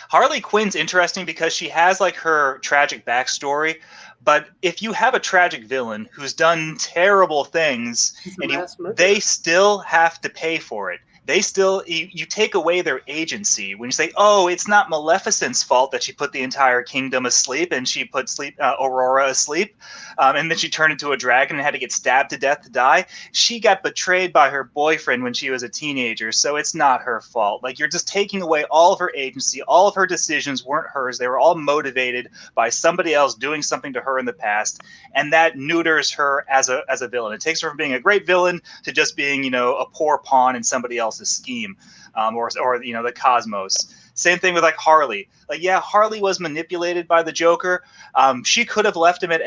Harley Quinn's interesting because she has her tragic backstory. But if you have a tragic villain who's done terrible things, and they still have to pay for it, they still, you take away their agency when you say, oh, it's not Maleficent's fault that she put the entire kingdom asleep and she put Aurora asleep, and then she turned into a dragon and had to get stabbed to death to die. She got betrayed by her boyfriend when she was a teenager, so it's not her fault. Like, you're just taking away all of her agency. All of her decisions weren't hers. They were all motivated by somebody else doing something to her in the past, and that neuters her as a villain. It takes her from being a great villain to just being, a poor pawn in somebody else's scheme, or the cosmos. Same thing with like Harley. Like, yeah, Harley was manipulated by the Joker. She could have left him at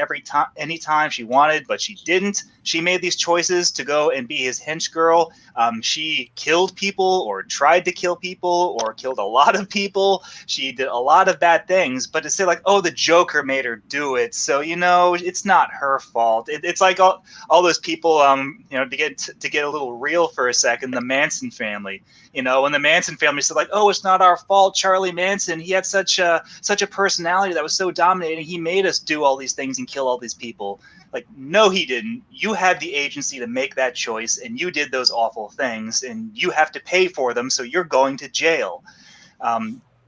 any time she wanted, but she didn't. She made these choices to go and be his hench girl. She killed people, or tried to kill people, or killed a lot of people. She did a lot of bad things. But to say like, oh, the Joker made her do it, so it's not her fault. It's like all those people. To get a little real for a second, the Manson family. When the Manson family said like, oh, it's not our fault. Charlie Manson, he had such a personality that was so dominating. He made us do all these things and kill all these people. Like, no, he didn't. You had the agency to make that choice, and you did those awful things, and you have to pay for them, so you're going to jail.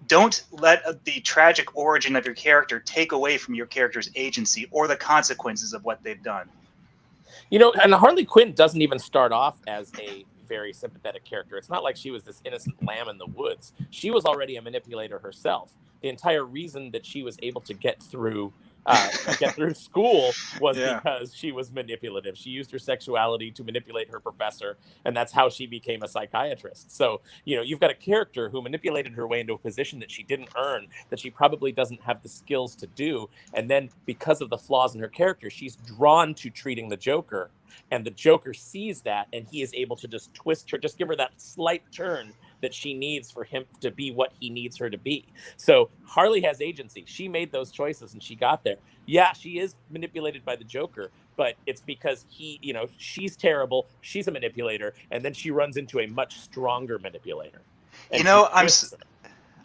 Don't let the tragic origin of your character take away from your character's agency or the consequences of what they've done. And Harley Quinn doesn't even start off as a very sympathetic character. It's not like she was this innocent lamb in the woods. She was already a manipulator herself. The entire reason that she was able to get through school was because she was manipulative. She used her sexuality to manipulate her professor, and that's how she became a psychiatrist. So, you've got a character who manipulated her way into a position that she didn't earn, that she probably doesn't have the skills to do. And then because of the flaws in her character, she's drawn to treating the Joker. And the Joker sees that, and he is able to just twist her, just give her that slight turn that she needs for him to be what he needs her to be. So Harley has agency. She made those choices and she got there. Yeah, she is manipulated by the Joker, but it's because she's terrible. She's a manipulator. And then she runs into a much stronger manipulator.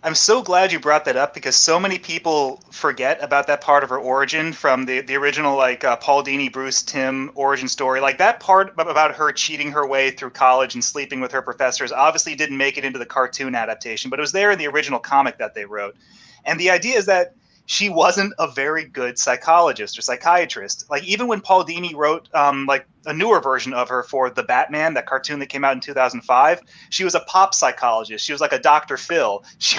I'm so glad you brought that up, because so many people forget about that part of her origin from the original, like Paul Dini, Bruce Timm origin story. Like, that part about her cheating her way through college and sleeping with her professors obviously didn't make it into the cartoon adaptation, but it was there in the original comic that they wrote. And the idea is that she wasn't a very good psychologist or psychiatrist. Like, even when Paul Dini wrote like a newer version of her for The Batman, that cartoon that came out in 2005, she was a pop psychologist. She was like a Dr. Phil. She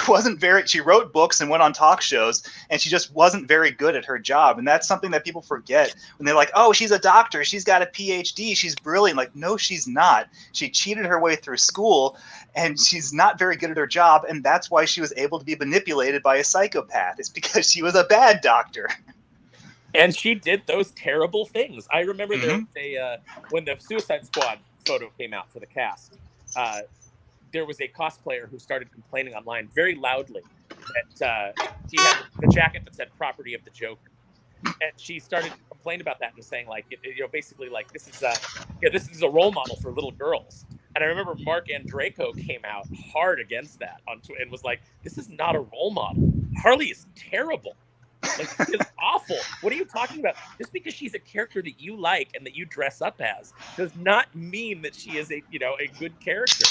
wrote books and went on talk shows, and she just wasn't very good at her job. And that's something that people forget when they're like, oh, she's a doctor, she's got a PhD, she's brilliant. Like, no, she's not. She cheated her way through school, and she's not very good at her job. And that's why she was able to be manipulated by a psychopath. It's because she was a bad doctor. And she did those terrible things. I remember there was when the Suicide Squad photo came out for the cast, there was a cosplayer who started complaining online very loudly that she had the jacket that said "Property of the Joker," and she started to complain about that and saying like, basically like, this is a role model for little girls. And I remember Mark Andreyko came out hard against that and was like, this is not a role model. Harley is terrible. Like, it's awful. What are you talking about? Just because she's a character that you like and that you dress up as does not mean that she is a good character.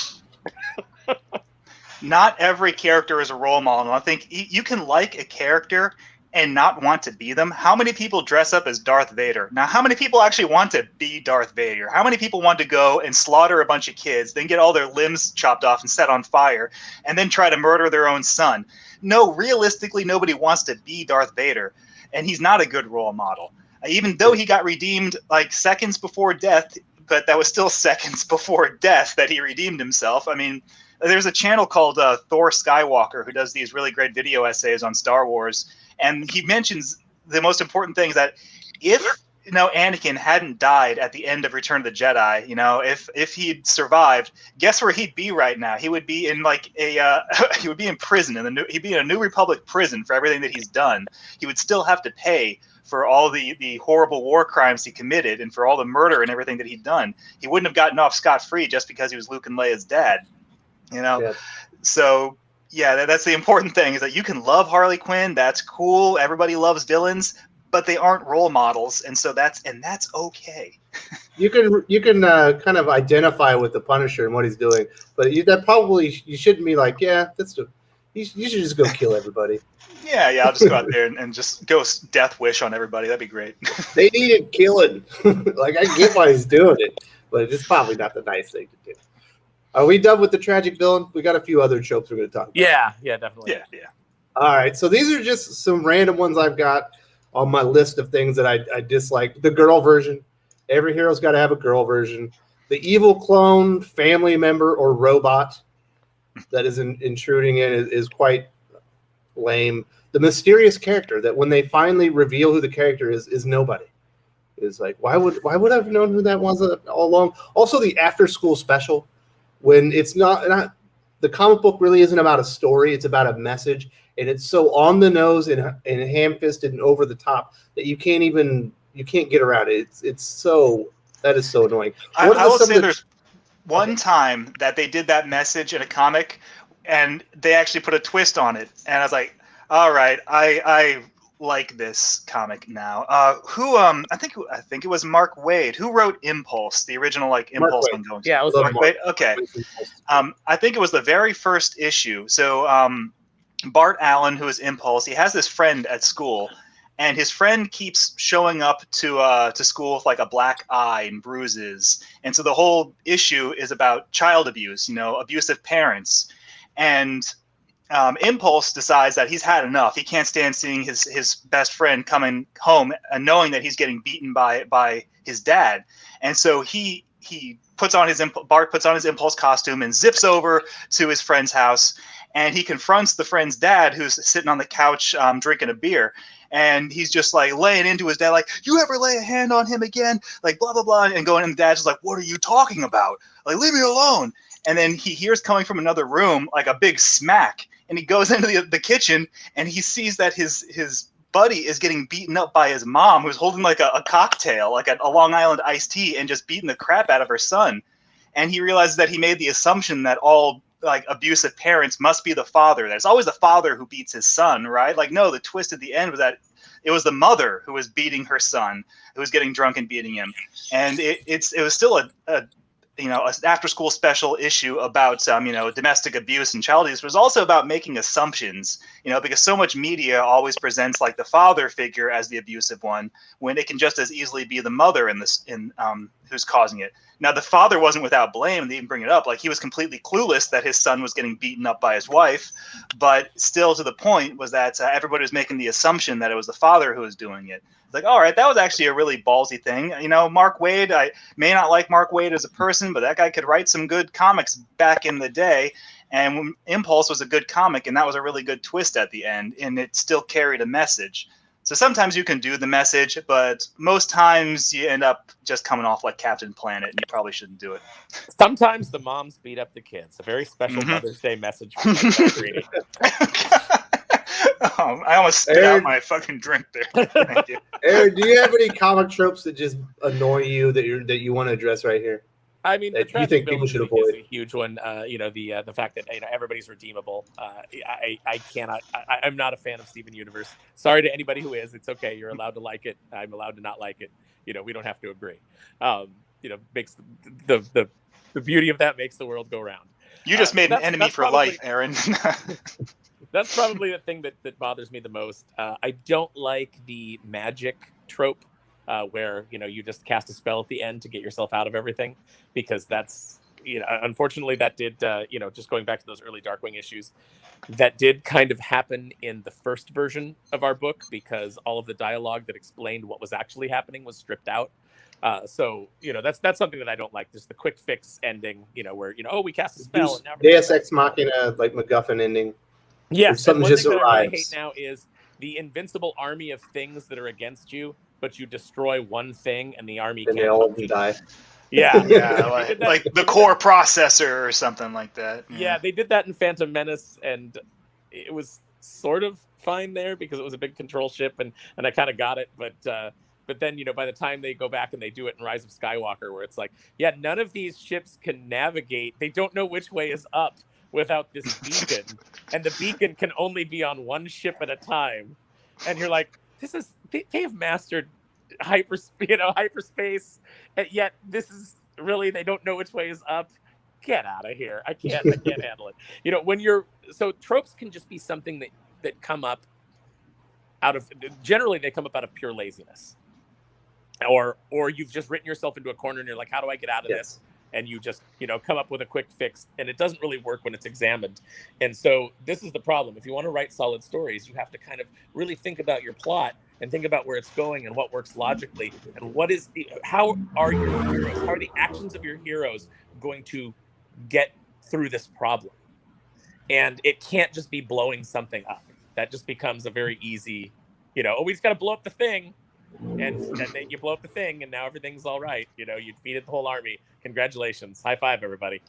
Not every character is a role model. I think you can like a character and not want to be them. How many people dress up as Darth Vader? Now, how many people actually want to be Darth Vader? How many people want to go and slaughter a bunch of kids, then get all their limbs chopped off and set on fire, and then try to murder their own son? No, realistically, nobody wants to be Darth Vader, and he's not a good role model. Even though he got redeemed like seconds before death, but that was still seconds before death that he redeemed himself. I mean, there's a channel called Thor Skywalker who does these really great video essays on Star Wars, and he mentions the most important thing is that if Anakin hadn't died at the end of Return of the Jedi, if he'd survived, guess where he'd be right now? He would be in like he would be in prison, he'd be in a New Republic prison for everything that he's done. He would still have to pay for all the horrible war crimes he committed and for all the murder and everything that he'd done. He wouldn't have gotten off scot-free just because he was Luke and Leia's dad. Yeah. So yeah, that's the important thing, is that you can love Harley Quinn. That's cool. Everybody loves villains. but they aren't role models, and so that's okay. You can kind of identify with the Punisher and what he's doing, but you shouldn't be like, yeah, you should just go kill everybody. Yeah, I'll just go out there and just go death wish on everybody. That'd be great. They needed killing. Like, I get why he's doing it, but it's probably not the nice thing to do. Are we done with the tragic villain? We got a few other tropes we're going to talk about. Yeah, definitely. Yeah. All right, so these are just some random ones I've got on my list of things that I dislike. The girl version. Every hero's got to have a girl version. The evil clone, family member, or robot that is intruding in is quite lame. The mysterious character that when they finally reveal who the character is nobody. Is like, why would I have known who that was all along? Also, the after school special, when it's not the comic book really isn't about a story, it's about a message, and it's so on the nose and ham-fisted and over the top that you can't get around it. That is so annoying. I will say there's one time that they did that message in a comic, and they actually put a twist on it, and I was like, all right, I like this comic now. I think it was Mark Waid who wrote Impulse, the original Impulse one going. Yeah, it was Mark Waid. Okay. I think it was the very first issue. So Bart Allen, who is Impulse, he has this friend at school, and his friend keeps showing up to school with a black eye and bruises, and so the whole issue is about child abuse, abusive parents, and Impulse decides that he's had enough. He can't stand seeing his best friend coming home and knowing that he's getting beaten by his dad, and so Bart puts on his Impulse costume and zips over to his friend's house, and he confronts the friend's dad, who's sitting on the couch drinking a beer. And he's just laying into his dad, you ever lay a hand on him again? Blah, blah, blah. And going, and the dad's just what are you talking about? Leave me alone. And then he hears coming from another room, a big smack. And he goes into the kitchen, and he sees that his buddy is getting beaten up by his mom, who's holding a cocktail, a Long Island iced tea, and just beating the crap out of her son. And he realizes that he made the assumption that all abusive parents must be the father. There's always the father who beats his son, right? No, the twist at the end was that it was the mother who was beating her son, who was getting drunk and beating him. And it was still an after school special issue about domestic abuse and child abuse, but it was also about making assumptions, because so much media always presents the father figure as the abusive one, when it can just as easily be the mother who's causing it. Now, the father wasn't without blame, and they even bring it up. He was completely clueless that his son was getting beaten up by his wife, but still to the point was that everybody was making the assumption that it was the father who was doing it. It's all right, that was actually a really ballsy thing. Mark Waid, I may not like Mark Waid as a person, but that guy could write some good comics back in the day. And Impulse was a good comic, and that was a really good twist at the end, and it still carried a message. So sometimes you can do the message, but most times you end up just coming off like Captain Planet, and you probably shouldn't do it. Sometimes the moms beat up the kids. A very special Mother's Day message from I almost spit out my fucking drink there. Thank you. Aaron, do you have any comic tropes that just annoy you that you want to address right here? I mean, that you think people should avoid? Is a huge one. The fact that everybody's redeemable. I cannot. I'm not a fan of Steven Universe. Sorry to anybody who is. It's okay. You're allowed to like it. I'm allowed to not like it. We don't have to agree. Makes the beauty of that makes the world go round. You just made an enemy for life, Aaron. That's probably the thing that bothers me the most. I don't like the magic trope. Where you just cast a spell at the end to get yourself out of everything, because that's unfortunately that did just going back to those early Darkwing issues, that did kind of happen in the first version of our book, because all of the dialogue that explained what was actually happening was stripped out. So that's something that I don't like. Just the quick fix ending, where we cast a spell and now Deus Ex Machina, like MacGuffin ending. Yes, something just arrives. What I hate now is the invincible army of things that are against you, but you destroy one thing and the army and can't they all die. Yeah, like the core processor or something like that. Yeah, they did that in Phantom Menace, and it was sort of fine there because it was a big control ship, and I kind of got it, but then by the time they go back and they do it in Rise of Skywalker, where it's none of these ships can navigate. They don't know which way is up without this beacon, and the beacon can only be on one ship at a time, and you're like, they've mastered hyperspace, and yet this is really, they don't know which way is up. Get out of here. I can't handle it. So tropes can just be something that come up generally they come up out of pure laziness, or you've just written yourself into a corner and you're like, how do I get out of this? And you just come up with a quick fix, and it doesn't really work when it's examined. And so this is the problem. If you want to write solid stories, you have to kind of really think about your plot and think about where it's going and what works logically, and how are your heroes, how are the actions of your heroes going to get through this problem. And it can't just be blowing something up. That just becomes a very easy, we just got to blow up the thing. And then you blow up the thing, and now everything's all right. You defeated the whole army. Congratulations. High five, everybody.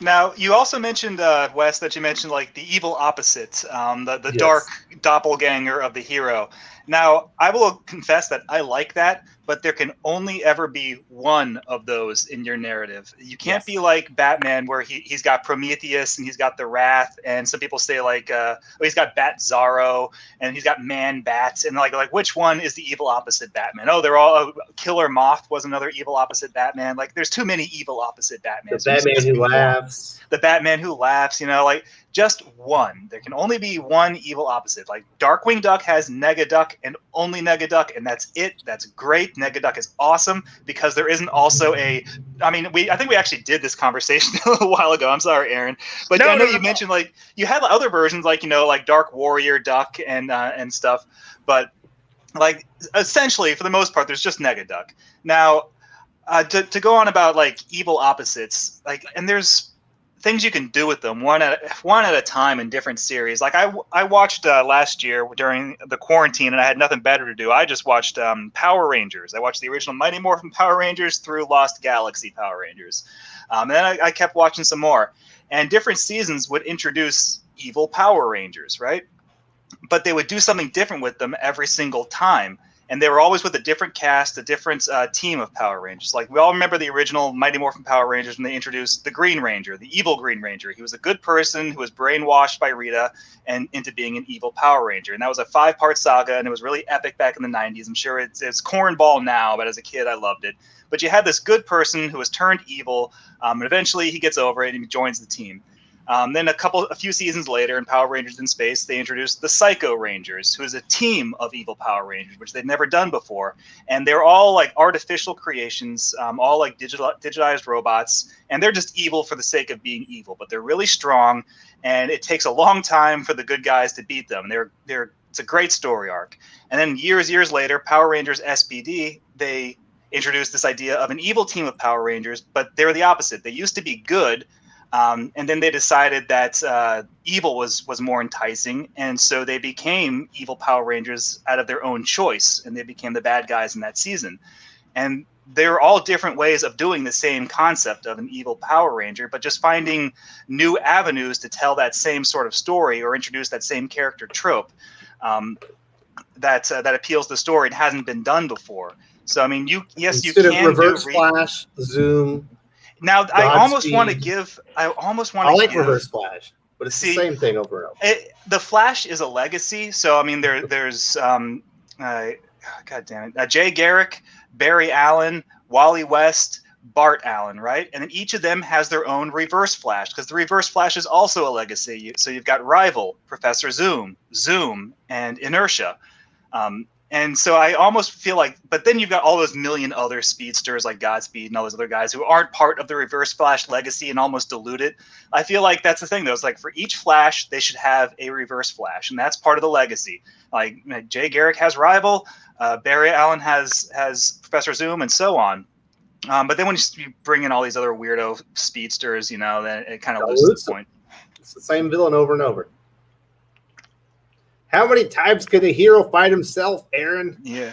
Now, you also mentioned, Wes, that you mentioned like the evil opposite, the Yes. dark doppelganger of the hero. Now, I will confess that I like that, but there can only ever be one of those in your narrative. You can't be like Batman, where he's got Prometheus and he's got the Wrath, and some people say like, he's got Bat Zorro and he's got Man Bat, and like which one is the evil opposite Batman? Oh, they're all Killer Moth was another evil opposite Batman. Like, there's too many evil opposite Batmans. The Batman who laughs. The Batman who laughs, like just one. There can only be one evil opposite. Like Darkwing Duck has Negaduck and only Negaduck, and that's it. That's great. Negaduck is awesome because there isn't also I think we actually did this conversation a little while ago. I'm sorry, Aaron, but I know you mentioned like you had other versions like like Dark Warrior Duck and stuff, but like essentially for the most part there's just Negaduck. Now to go on about like evil opposites, like, and there's things you can do with them one at a time in different series. Like I watched last year during the quarantine, and I had nothing better to do. I just watched Power Rangers. I watched the original Mighty Morphin Power Rangers through Lost Galaxy Power Rangers. And then I kept watching some more. And different seasons would introduce evil Power Rangers, right? But they would do something different with them every single time. And they were always with a different cast, a different team of Power Rangers. Like, we all remember the original Mighty Morphin Power Rangers when they introduced the Green Ranger, the evil Green Ranger. He was a good person who was brainwashed by Rita and into being an evil Power Ranger. And that was a 5-part saga, and it was really epic back in the 90s. I'm sure it's cornball now, but as a kid, I loved it. But you had this good person who was turned evil, and eventually he gets over it and he joins the team. Then a few seasons later in Power Rangers in Space, they introduced the Psycho Rangers, who is a team of evil Power Rangers, which they'd never done before. And they're all like artificial creations, all like digitized robots. And they're just evil for the sake of being evil, but they're really strong. And it takes a long time for the good guys to beat them. It's a great story arc. And then years later, Power Rangers SPD, they introduced this idea of an evil team of Power Rangers, but they're the opposite. They used to be good. And then they decided that evil was more enticing, and so they became evil Power Rangers out of their own choice, and they became the bad guys in that season. And they're all different ways of doing the same concept of an evil Power Ranger, but just finding new avenues to tell that same sort of story or introduce that same character trope that appeals to the story and hasn't been done before. So, I mean, you can reverse flash, zoom. Now, I almost want to give. I like Reverse Flash, but it's the same thing over and over. The Flash is a legacy, so I mean, there's God damn it, Jay Garrick, Barry Allen, Wally West, Bart Allen, right? And then each of them has their own Reverse Flash, because the Reverse Flash is also a legacy. So you've got Rival, Professor Zoom, and Inertia. And so I almost feel like, but then you've got all those million other speedsters like Godspeed and all those other guys who aren't part of the Reverse Flash legacy and almost dilute it. I feel like that's the thing, though. It's like for each Flash, they should have a Reverse Flash, and that's part of the legacy. Like Jay Garrick has Rival, Barry Allen has Professor Zoom, and so on. But then when you bring in all these other weirdo speedsters, then it kind of loses the point. It's the same villain over and over. How many times can a hero fight himself, Aaron? Yeah.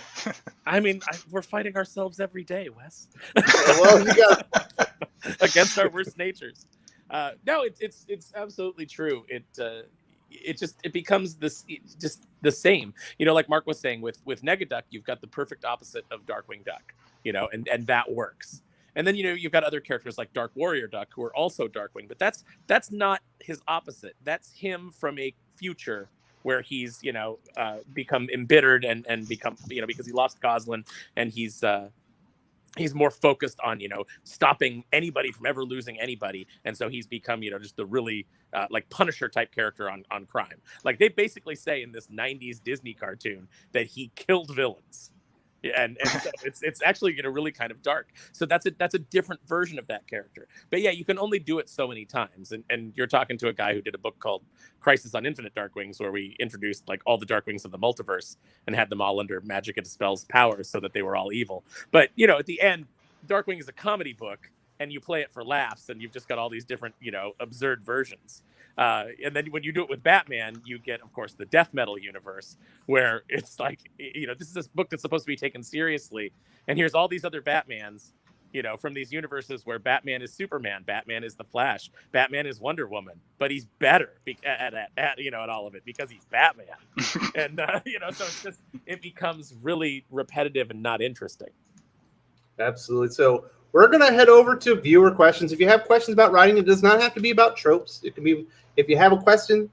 I mean, we're fighting ourselves every day, Wes. Well, you got against our worst natures. No, it's absolutely true. It becomes just the same. Like Mark was saying with Negaduck, you've got the perfect opposite of Darkwing Duck. And that works. And then you've got other characters like Dark Warrior Duck who are also Darkwing, but that's not his opposite. That's him from a future where he's become embittered and become because he lost Goslin, and he's more focused on stopping anybody from ever losing anybody, and so he's become just the really like Punisher type character on crime. Like they basically say in this 90s Disney cartoon that he killed villains. Yeah, and so it's actually really kind of dark. So that's a different version of that character. But yeah, you can only do it so many times. And you're talking to a guy who did a book called Crisis on Infinite Darkwings, where we introduced like all the Darkwings of the multiverse and had them all under Magic and Dispel's powers so that they were all evil. But at the end, Darkwing is a comedy book, and you play it for laughs, and you've just got all these different absurd versions. And then when you do it with Batman, you get, of course, the death metal universe, where it's like, this is a book that's supposed to be taken seriously. And here's all these other Batmans, from these universes where Batman is Superman, Batman is the Flash, Batman is Wonder Woman, but he's better at all of it because he's Batman. And, so it's just, it becomes really repetitive and not interesting. Absolutely. So we're going to head over to viewer questions. If you have questions about writing, it does not have to be about tropes. It can be, if you have a question,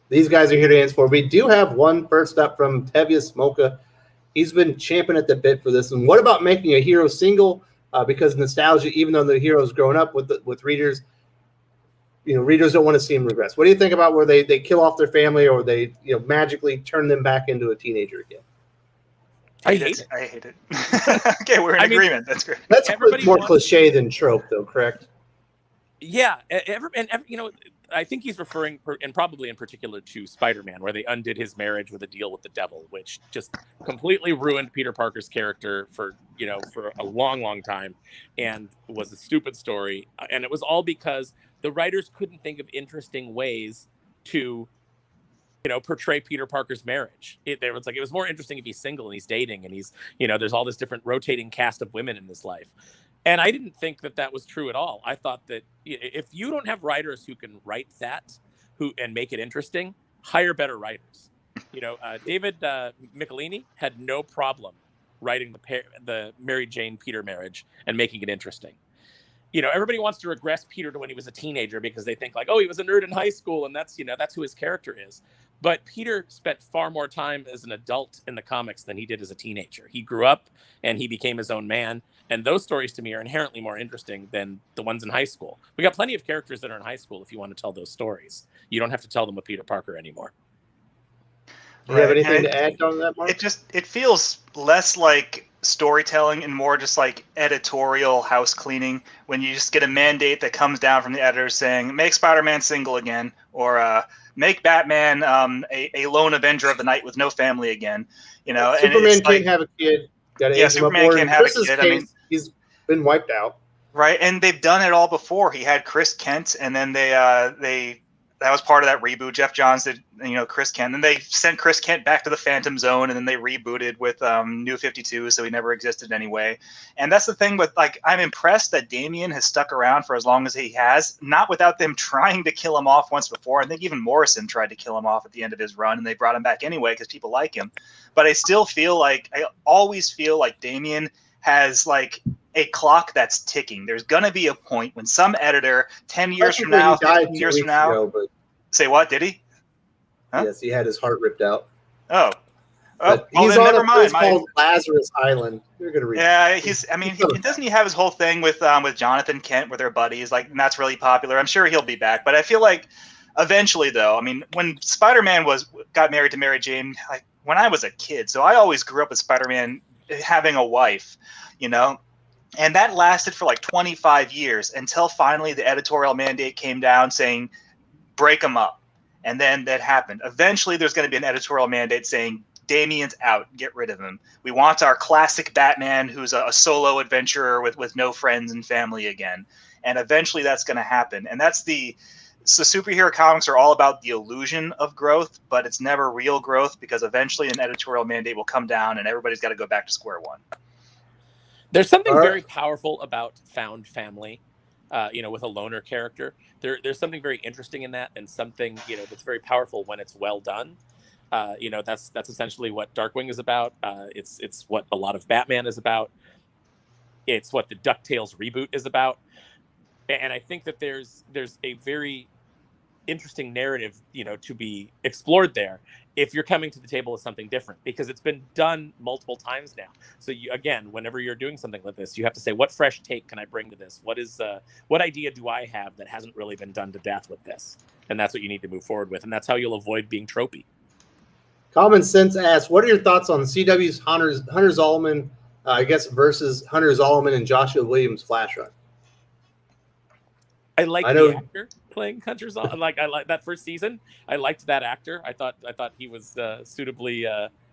these guys are here to answer for. We do have one first up from Tevius Mocha. He's been champing at the bit for this. And what about making a hero single? Because nostalgia, even though the hero's grown up with readers, readers don't want to see him regress. What do you think about where they kill off their family, or they magically turn them back into a teenager again? I hate it. Okay, we're in agreement. That's great. That's more cliche than trope, though, correct? Yeah, I think he's referring, and probably in particular, to Spider-Man, where they undid his marriage with a deal with the devil, which just completely ruined Peter Parker's character for a long, long time, and was a stupid story. And it was all because the writers couldn't think of interesting ways to portray Peter Parker's marriage. It was more interesting if he's single and he's dating and he's, there's all this different rotating cast of women in his life. And I didn't think that was true at all. I thought that if you don't have writers who can write that and make it interesting, hire better writers. David Michelini had no problem writing the Mary Jane Peter marriage and making it interesting. Everybody wants to regress Peter to when he was a teenager because they think like, oh, he was a nerd in high school and that's who his character is. But Peter spent far more time as an adult in the comics than he did as a teenager. He grew up and he became his own man. And those stories to me are inherently more interesting than the ones in high school. We got plenty of characters that are in high school if you want to tell those stories. You don't have to tell them with Peter Parker anymore. Do you have anything to add on that, Mark? It feels less like storytelling and more just like editorial house cleaning, when you just get a mandate that comes down from the editors saying make Spider-Man single again, or make Batman a lone Avenger of the night with no family again. Superman can't have a kid. Superman can't have a kid. Case, he's been wiped out. Right, and they've done it all before. He had Chris Kent, and then they that was part of that reboot. Jeff Johns did, Chris Kent. Then they sent Chris Kent back to the Phantom Zone, and then they rebooted with New 52, so he never existed anyway. And that's the thing with, I'm impressed that Damian has stuck around for as long as he has, not without them trying to kill him off once before. I think even Morrison tried to kill him off at the end of his run, and they brought him back anyway because people like him. But I always feel like Damian has, a clock that's ticking. There's going to be a point when some editor 10 years from now, 15 years from now, say what? Did he? Huh? Yes, he had his heart ripped out. Oh, he's on a place called Lazarus Island. You're going to read. Yeah, doesn't he have his whole thing with Jonathan Kent where they're buddies? And that's really popular. I'm sure he'll be back, but I feel like eventually, though, when Spider-Man got married to Mary Jane, when I was a kid, so I always grew up with Spider-Man having a wife, and that lasted for 25 years until finally the editorial mandate came down saying, break them up. And then that happened. Eventually, there's going to be an editorial mandate saying, Damian's out, get rid of him. We want our classic Batman who's a solo adventurer with no friends and family again. And eventually that's going to happen. And so superhero comics are all about the illusion of growth, but it's never real growth because eventually an editorial mandate will come down and everybody's got to go back to square one. There's something very powerful about found family, with a loner character. There's something very interesting in that, and something that's very powerful when it's well done. That's essentially what Darkwing is about. It's what a lot of Batman is about. It's what the DuckTales reboot is about. And I think that there's a very interesting narrative, to be explored there if you're coming to the table with something different, because it's been done multiple times now. So again, whenever you're doing something like this, you have to say, what fresh take can I bring to this? What idea do I have that hasn't really been done to death with this? And that's what you need to move forward with. And that's how you'll avoid being tropey. Common Sense asks, what are your thoughts on CW's Hunter Zolomon, versus Hunter Zolomon and Joshua Williams Flash run? I like the actor playing Hunter Zolomon. I like that first season. I liked that actor. I thought he was suitably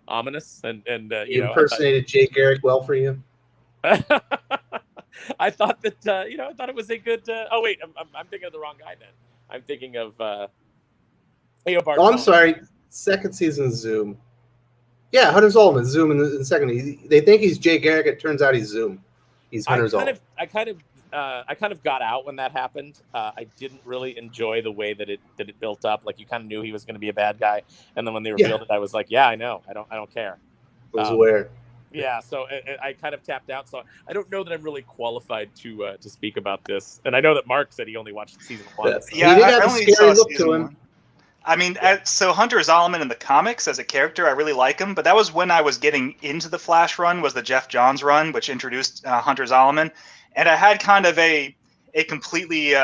ominous, and he impersonated Jay Garrick well for you. I thought that I thought it was a good. Oh wait, I'm thinking of the wrong guy then. I'm thinking of. I'm sorry. Second season Zoom. Yeah, Hunter Zolomon Zoom in the second. They think he's Jay Garrick. It turns out he's Zoom. He's Hunter Zolomon. I kind of got out when that happened. I didn't really enjoy the way that it built up. Like, you kind of knew he was going to be a bad guy, and then when they revealed it, I was like, yeah, I know. I don't care. I was aware. Yeah, so I kind of tapped out. So I don't know that I'm really qualified to speak about this. And I know that Mark said he only watched season 1. So. Yeah, he did have a scary look to him. I mean, so Hunter Zolomon in the comics as a character, I really like him. But that was when I was getting into the Flash run, was the Jeff Johns run, which introduced Hunter Zolomon. And I had kind of a completely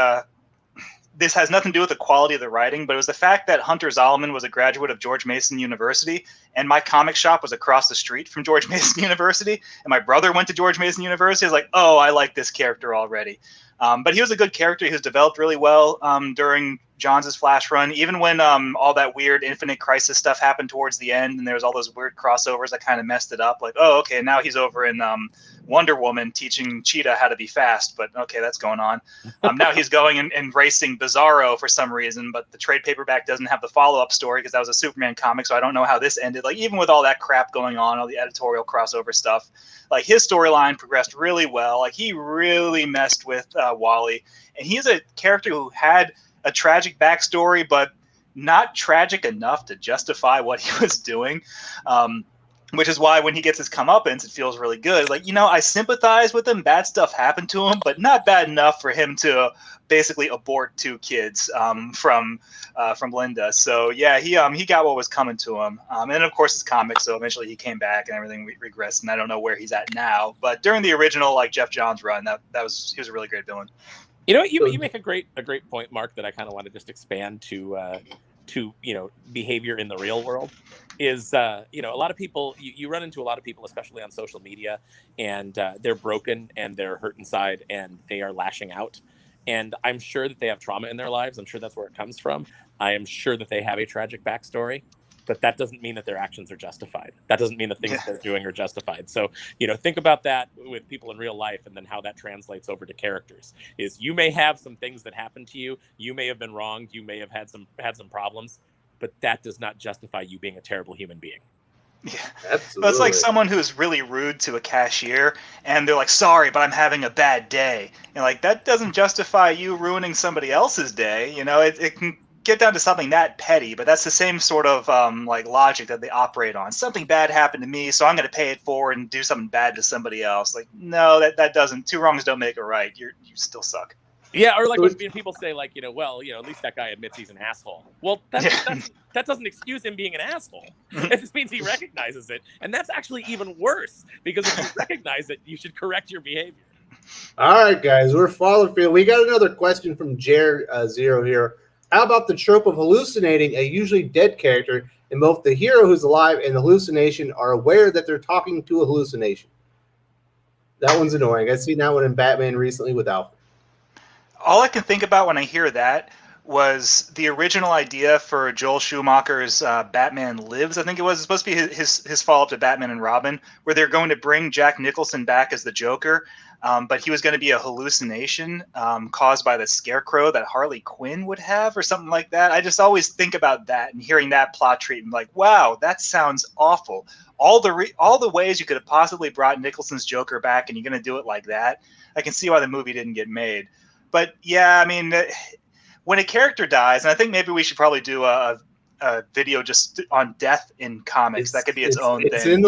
this has nothing to do with the quality of the writing, but it was the fact that Hunter Zolomon was a graduate of George Mason University, and my comic shop was across the street from George Mason University, and my brother went to George Mason University. I was like, oh, I like this character already. But he was a good character. He was developed really well during Johns' Flash run, even when all that weird Infinite Crisis stuff happened towards the end, and there was all those weird crossovers that kind of messed it up. Like, oh, okay, now he's over in Wonder Woman teaching Cheetah how to be fast, but okay, that's going on. Now he's going and racing Bizarro for some reason, but the trade paperback doesn't have the follow-up story because that was a Superman comic, so I don't know how this ended. Like, even with all that crap going on, all the editorial crossover stuff, like, his storyline progressed really well. Like, he really messed with Wally, and he's a character who had a tragic backstory, but not tragic enough to justify what he was doing. Which is why when he gets his comeuppance, it feels really good. Like, I sympathize with him. Bad stuff happened to him, but not bad enough for him to basically abort 2 kids from Linda. So yeah, he got what was coming to him. And of course, it's comics, so eventually he came back and everything regressed. And I don't know where he's at now. But during the original, like, Jeff Johns run, he was a really great villain. You know what? You make a great point, Mark, that I kind of want to just expand to behavior in the real world. Is a lot of people, you run into a lot of people, especially on social media, and they're broken and they're hurt inside and they are lashing out. And I'm sure that they have trauma in their lives. I'm sure that's where it comes from. I am sure that they have a tragic backstory, but that doesn't mean that their actions are justified. That doesn't mean the things they're doing are justified. So, think about that with people in real life, and then how that translates over to characters. Is you may have some things that happen to you. You may have been wronged. You may have had some problems, but that does not justify you being a terrible human being. Yeah, absolutely. It's like someone who's really rude to a cashier, and they're like, "Sorry, but I'm having a bad day." And like, that doesn't justify you ruining somebody else's day. It can get down to something that petty, but that's the same sort of logic that they operate on. Something bad happened to me, so I'm going to pay it forward and do something bad to somebody else. Like, no, that doesn't. 2 wrongs don't make a right. You still suck. Yeah, or like when people say, like, at least that guy admits he's an asshole. Well, that doesn't excuse him being an asshole. It just means he recognizes it. And that's actually even worse, because if you recognize it, you should correct your behavior. All right, guys, we're following field. We got another question from Jer0 here. How about the trope of hallucinating a usually dead character, and both the hero who's alive and the hallucination are aware that they're talking to a hallucination? That one's annoying. I've seen that one in Batman recently with Alfred. All I can think about when I hear that was the original idea for Joel Schumacher's Batman Lives. I think it was supposed to be his follow-up to Batman and Robin, where they're going to bring Jack Nicholson back as the Joker, but he was going to be a hallucination caused by the Scarecrow that Harley Quinn would have, or something like that. I just always think about that and hearing that plot treatment, like, wow, that sounds awful. All the ways you could have possibly brought Nicholson's Joker back, and you're going to do it like that. I can see why the movie didn't get made. But yeah, I mean, when a character dies, and I think maybe we should probably do a video just on death in comics. That could be its own thing. It's in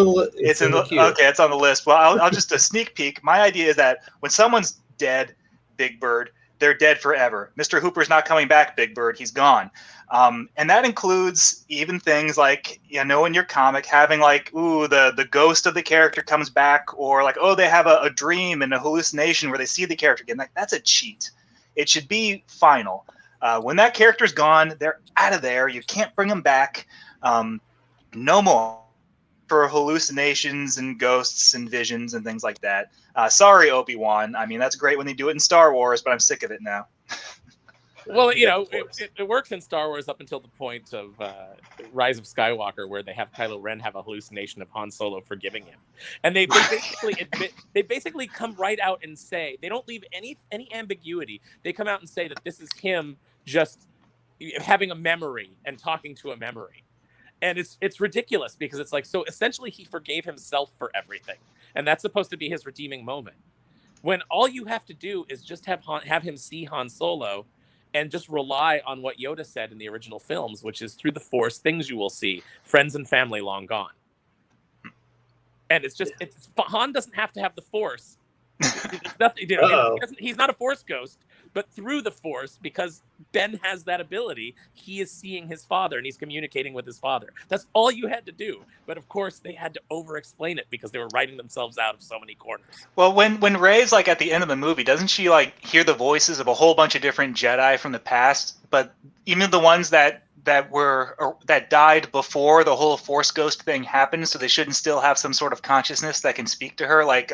the queue. Okay, it's on the list. Well, I'll just a sneak peek. My idea is that when someone's dead, Big Bird, they're dead forever. Mr. Hooper's not coming back, Big Bird. He's gone. And that includes even things like, in your comic, having like, the ghost of the character comes back, or like, they have a dream and a hallucination where they see the character again. Like, that's a cheat. It should be final. When that character's gone, they're out of there. You can't bring them back. No more for hallucinations and ghosts and visions and things like that. Sorry, Obi-Wan. I mean, that's great when they do it in Star Wars, but I'm sick of it now. Well, it works in Star Wars up until the point of Rise of Skywalker, where they have Kylo Ren have a hallucination of Han Solo forgiving him, and they basically admit, they basically come right out and say, they don't leave any ambiguity. They come out and say that this is him just having a memory and talking to a memory, and it's ridiculous because it's like, so essentially he forgave himself for everything, and that's supposed to be his redeeming moment. When all you have to do is just have him see Han Solo. And just rely on what Yoda said in the original films, which is, through the Force, things you will see, friends and family long gone. And Han doesn't have to have the Force. It's nothing, he's not a Force ghost, but through the Force, because Ben has that ability, he is seeing his father and he's communicating with his father. That's all you had to do. But of course, they had to over-explain it because they were writing themselves out of so many corners. Well, when Rey's like at the end of the movie, doesn't she like hear the voices of a whole bunch of different Jedi from the past? But even the ones that died before the whole Force ghost thing happened, so they shouldn't still have some sort of consciousness that can speak to her, like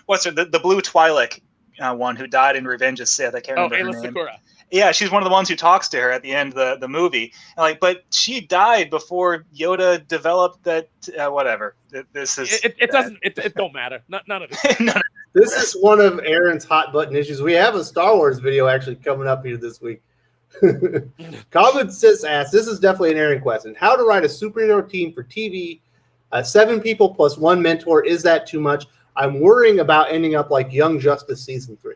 what's her, the blue Twi'lek one who died in Revenge of Sith. I can't remember her name. Sakura. Yeah, she's one of the ones who talks to her at the end of the movie. And like, but she died before Yoda developed that. Whatever. This is. It don't matter. None of it. This is one of Aaron's hot button issues. We have a Star Wars video actually coming up here this week. Common Sis asks, this is definitely an Aaron question. How to write a superhero team for TV? 7 people plus 1 mentor. Is that too much? I'm worrying about ending up like Young Justice Season 3.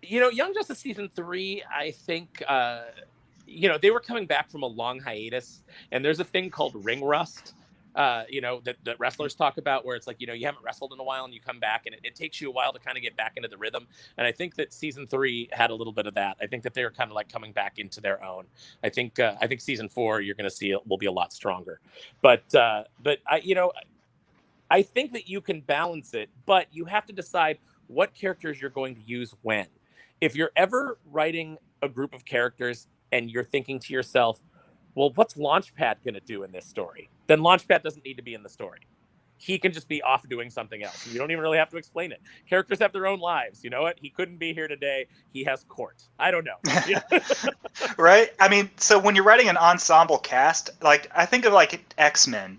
Young Justice Season 3, I think, they were coming back from a long hiatus, and there's a thing called ring rust, that wrestlers talk about, where it's like, you haven't wrestled in a while and you come back and it takes you a while to kind of get back into the rhythm. And I think that Season 3 had a little bit of that. I think that they're kind of like coming back into their own. I think Season 4, you're going to see will be a lot stronger. But I think that you can balance it, but you have to decide what characters you're going to use when. If you're ever writing a group of characters and you're thinking to yourself, well, what's Launchpad going to do in this story? Then Launchpad doesn't need to be in the story. He can just be off doing something else. You don't even really have to explain it. Characters have their own lives. You know what? He couldn't be here today. He has court. I don't know. Right? I mean, so when you're writing an ensemble cast, like I think of like X-Men,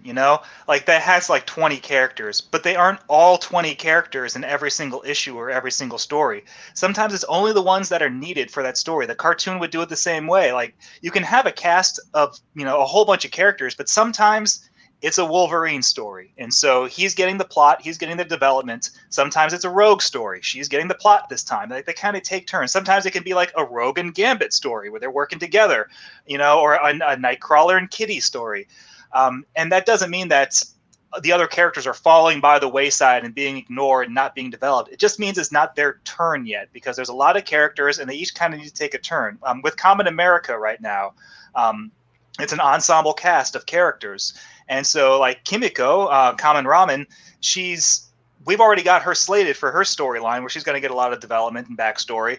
like that has like 20 characters, but they aren't all 20 characters in every single issue or every single story. Sometimes it's only the ones that are needed for that story. The cartoon would do it the same way. Like you can have a cast of, a whole bunch of characters, but sometimes it's a Wolverine story. And so he's getting the plot, he's getting the development. Sometimes it's a Rogue story. She's getting the plot this time. They kind of take turns. Sometimes it can be like a Rogue and Gambit story where they're working together, or a Nightcrawler and Kitty story. And that doesn't mean that the other characters are falling by the wayside and being ignored and not being developed. It just means it's not their turn yet, because there's a lot of characters and they each kind of need to take a turn. With Common America right now, it's an ensemble cast of characters. And so like Kimiko, Kamen Ramen, we've already got her slated for her storyline where she's going to get a lot of development and backstory.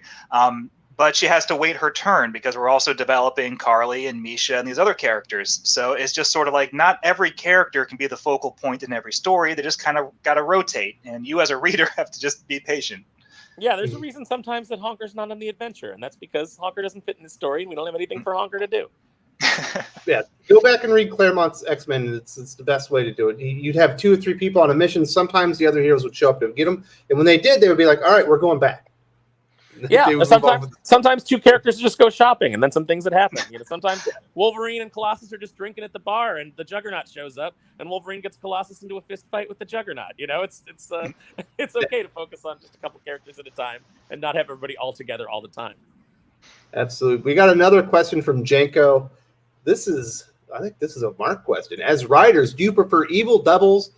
But she has to wait her turn because we're also developing Carly and Misha and these other characters. So it's just sort of like not every character can be the focal point in every story. They just kind of got to rotate. And you as a reader have to just be patient. Yeah, there's a reason sometimes that Honker's not on the adventure. And that's because Honker doesn't fit in the story and we don't have anything for Honker to do. Yeah, go back and read Claremont's X-Men. It's the best way to do it. You'd have 2 or 3 people on a mission. Sometimes the other heroes would show up to get them, and when they did, they would be like, "All right, we're going back." Yeah, sometimes 2 characters just go shopping, and then some things that happen. Sometimes Wolverine and Colossus are just drinking at the bar, and the Juggernaut shows up, and Wolverine gets Colossus into a fist fight with the Juggernaut. It's okay to focus on just a couple characters at a time and not have everybody all together all the time. Absolutely. We got another question from Janko. I think this is a Mark question. As writers, do you prefer evil doubles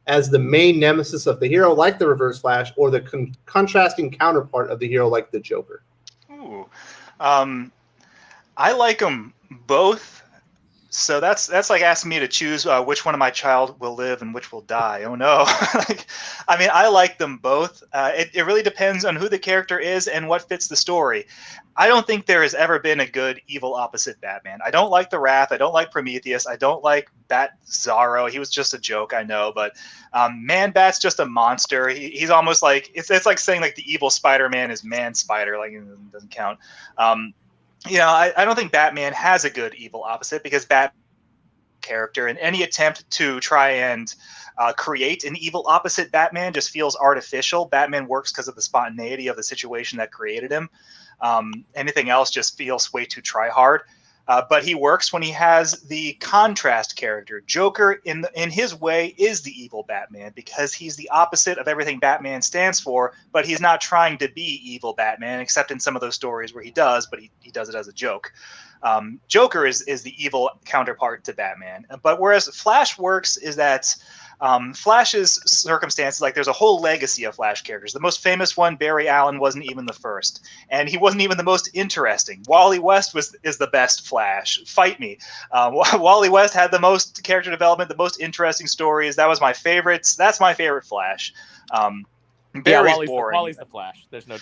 as the main nemesis of the hero, like the Reverse Flash, or the contrasting counterpart of the hero, like the Joker? Ooh. I like them both. So that's like asking me to choose which one of my child will live and which will die. Oh no! I mean, I like them both. It really depends on who the character is and what fits the story. I don't think there has ever been a good evil opposite Batman. I don't like the Wrath. I don't like Prometheus. I don't like Bat Zorro. He was just a joke, I know, but Man Bat's just a monster. He's almost like it's like saying like the evil Spider-Man is Man Spider. Like it doesn't count. I don't think Batman has a good evil opposite because Batman character, and any attempt to try and create an evil opposite Batman just feels artificial. Batman works because of the spontaneity of the situation that created him. Anything else just feels way too try hard. But he works when he has the contrast character. Joker, in his way, is the evil Batman because he's the opposite of everything Batman stands for, but he's not trying to be evil Batman, except in some of those stories where he does, but he does it as a joke. Joker is the evil counterpart to Batman. But whereas Flash works is that Flash's circumstances, like there's a whole legacy of Flash characters. The most famous one, Barry Allen, wasn't even the first, and he wasn't even the most interesting. Wally West is the best Flash. Fight me. Wally West had the most character development, the most interesting stories. That was my favorites. That's my favorite Flash. Barry's boring. Wally's the Flash. There's no.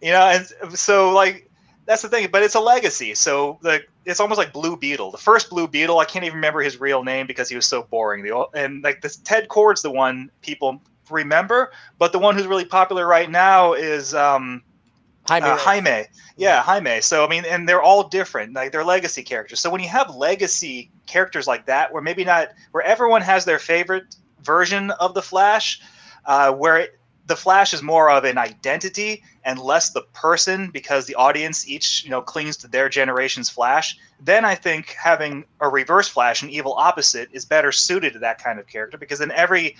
And so like. That's the thing, but it's a legacy. So it's almost like Blue Beetle. The first Blue Beetle, I can't even remember his real name because he was so boring. And like this Ted Kord's the one people remember, but the one who's really popular right now is Jaime. Yeah, Jaime. So I mean, and they're all different. Like they're legacy characters. So when you have legacy characters like that, where maybe not where everyone has their favorite version of the Flash, the Flash is more of an identity and less the person because the audience each clings to their generation's Flash, then I think having a Reverse Flash, an evil opposite, is better suited to that kind of character because then every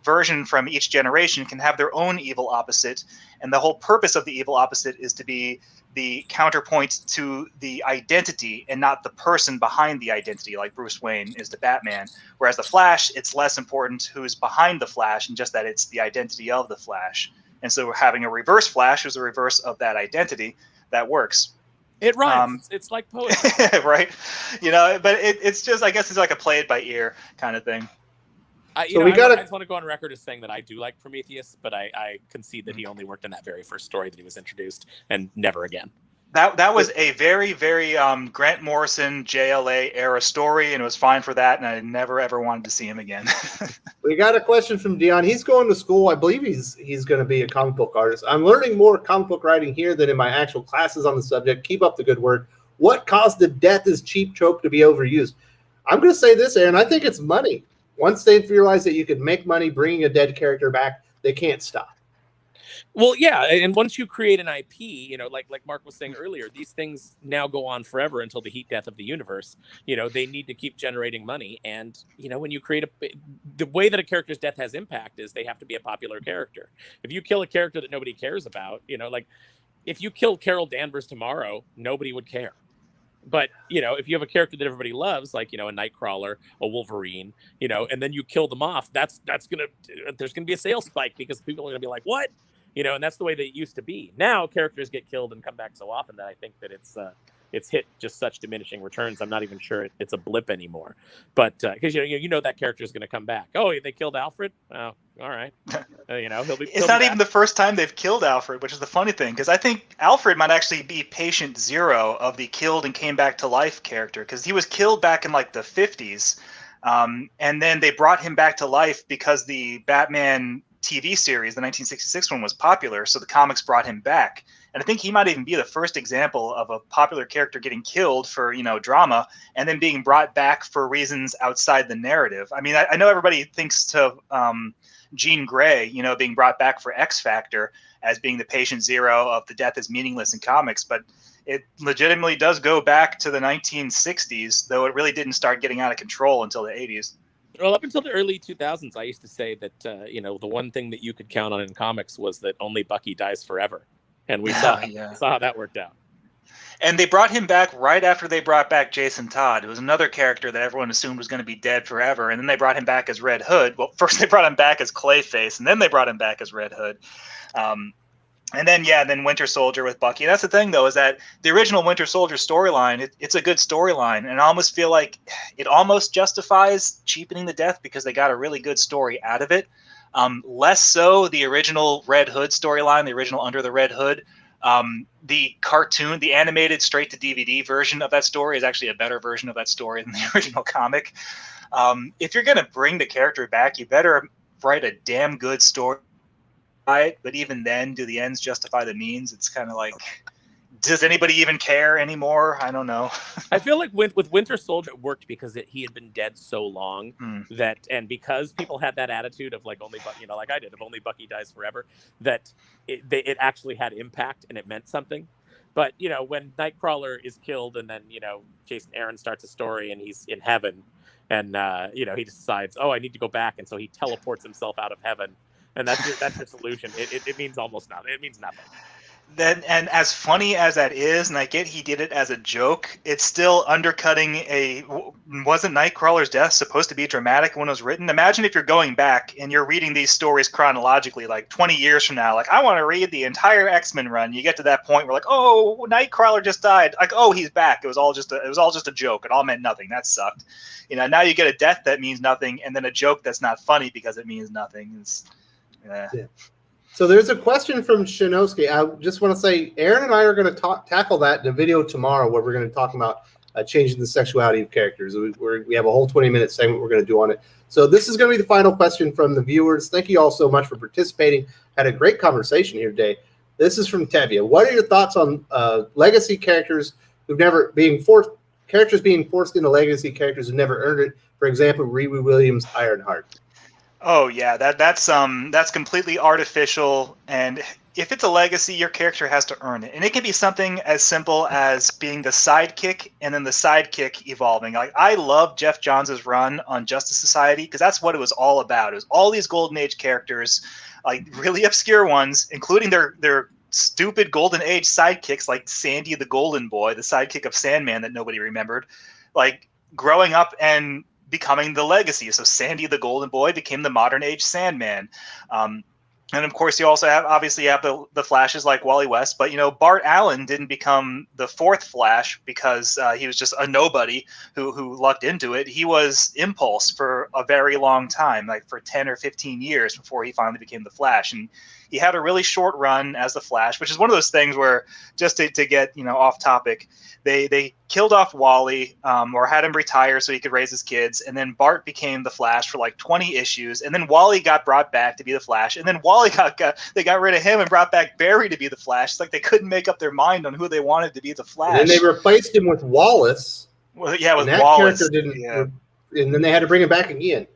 version from each generation can have their own evil opposite, and the whole purpose of the evil opposite is to be the counterpoint to the identity and not the person behind the identity, like Bruce Wayne is to Batman. Whereas the Flash, it's less important who's behind the Flash and just that it's the identity of the Flash. And so having a Reverse Flash who's a reverse of that identity, that works. It rhymes. It's like poetry. Right? But it's just, I guess it's like a play it by ear kind of thing. I just want to go on record as saying that I do like Prometheus, but I concede that he only worked in that very first story that he was introduced and never again. That was a very, very Grant Morrison JLA era story, and it was fine for that, and I never ever wanted to see him again. We got a question from Dion. He's going to school. I believe he's going to be a comic book artist. I'm learning more comic book writing here than in my actual classes on the subject. Keep up the good work. What caused the death is cheap trope to be overused? I'm going to say this, Aaron. I think it's money. Once they've realized that you can make money bringing a dead character back, they can't stop. Well, yeah, and once you create an IP, like Mark was saying earlier, these things now go on forever until the heat death of the universe. They need to keep generating money, and when you create the way that a character's death has impact is they have to be a popular character. If you kill a character that nobody cares about, like if you killed Carol danvers tomorrow, nobody would care. But, if you have a character that everybody loves, like, a Nightcrawler, a Wolverine, and then you kill them off, there's going to be a sales spike because people are going to be like, what? And that's the way that it used to be. Now characters get killed and come back so often that I think that it's hit just such diminishing returns. I'm not even sure it's a blip anymore. But because that character is going to come back. Oh, they killed Alfred. Oh, all right. He'll be. It's not even the first time they've killed Alfred, which is the funny thing, because I think Alfred might actually be patient zero of the killed and came back to life character, because he was killed back in like the 50s, and then they brought him back to life because the Batman TV series, the 1966 one, was popular, so the comics brought him back. And I think he might even be the first example of a popular character getting killed for, drama and then being brought back for reasons outside the narrative. I mean, I know everybody thinks to Jean Grey, being brought back for X Factor as being the patient zero of the death is meaningless in comics, but it legitimately does go back to the 1960s, though it really didn't start getting out of control until the 80s. Well, up until the early 2000s, I used to say that, the one thing that you could count on in comics was that only Bucky dies forever. And we saw how that worked out. And they brought him back right after they brought back Jason Todd, who was another character that everyone assumed was going to be dead forever. And then they brought him back as Red Hood. Well, first they brought him back as Clayface, and then they brought him back as Red Hood. And then Winter Soldier with Bucky. And that's the thing, though, is that the original Winter Soldier storyline, it's a good storyline. And I almost feel like it almost justifies cheapening the death because they got a really good story out of it. Less so the original Red Hood storyline, the original Under the Red Hood. The cartoon, the animated straight-to-DVD version of that story is actually a better version of that story than the original comic. If you're going to bring the character back, you better write a damn good story. But even then, do the ends justify the means? It's kind of like, does anybody even care anymore? I don't know. I feel like with Winter Soldier, it worked because he had been dead so long and because people had that attitude of like only Bucky, like I did, if only Bucky dies forever, that it actually had impact and it meant something. But when Nightcrawler is killed and then Jason Aaron starts a story and he's in heaven and he decides, I need to go back, and so he teleports himself out of heaven. And that's your solution. It means almost nothing. It means nothing. Then, and as funny as that is, and I get he did it as a joke, it's still undercutting wasn't Nightcrawler's death supposed to be dramatic when it was written? Imagine if you're going back and you're reading these stories chronologically, like 20 years from now, like I want to read the entire X-Men run. You get to that point where like, oh, Nightcrawler just died. Like, oh, he's back. It was all just a joke. It all meant nothing. That sucked. Now you get a death that means nothing, and then a joke that's not funny because it means nothing. Yeah. So there's a question from Shinosky. I just want to say, Aaron and I are going to tackle that in a video tomorrow where we're going to talk about changing the sexuality of characters. We have a whole 20-minute segment we're going to do on it. So this is going to be the final question from the viewers. Thank you all so much for participating. Had a great conversation here today. This is from Tevia. What are your thoughts on legacy characters being forced into legacy characters who never earned it? For example, Riri Williams, Ironheart. Oh yeah, that's completely artificial, and if it's a legacy, your character has to earn it. And it can be something as simple as being the sidekick and then the sidekick evolving. Like I love Jeff Johns' run on Justice Society because that's what it was all about. It was all these Golden Age characters, like really obscure ones, including their stupid Golden Age sidekicks like Sandy the Golden Boy, the sidekick of Sandman that nobody remembered, like growing up and becoming the legacy. So Sandy the Golden Boy became the modern age Sandman. And of course, you also have the Flashes like Wally West, but Bart Allen didn't become the fourth Flash because he was just a nobody who lucked into it. He was Impulse for a very long time, like for 10 or 15 years before he finally became the Flash. And he had a really short run as the Flash, which is one of those things where, just to get off topic, they killed off Wally or had him retire so he could raise his kids, and then Bart became the Flash for like 20 issues, and then Wally got brought back to be the Flash, and then Wally they got rid of him and brought back Barry to be the Flash. It's like they couldn't make up their mind on who they wanted to be the Flash. And then they replaced him with Wallace. Well, yeah, with that Wallace. Character didn't, and then they had to bring him back again.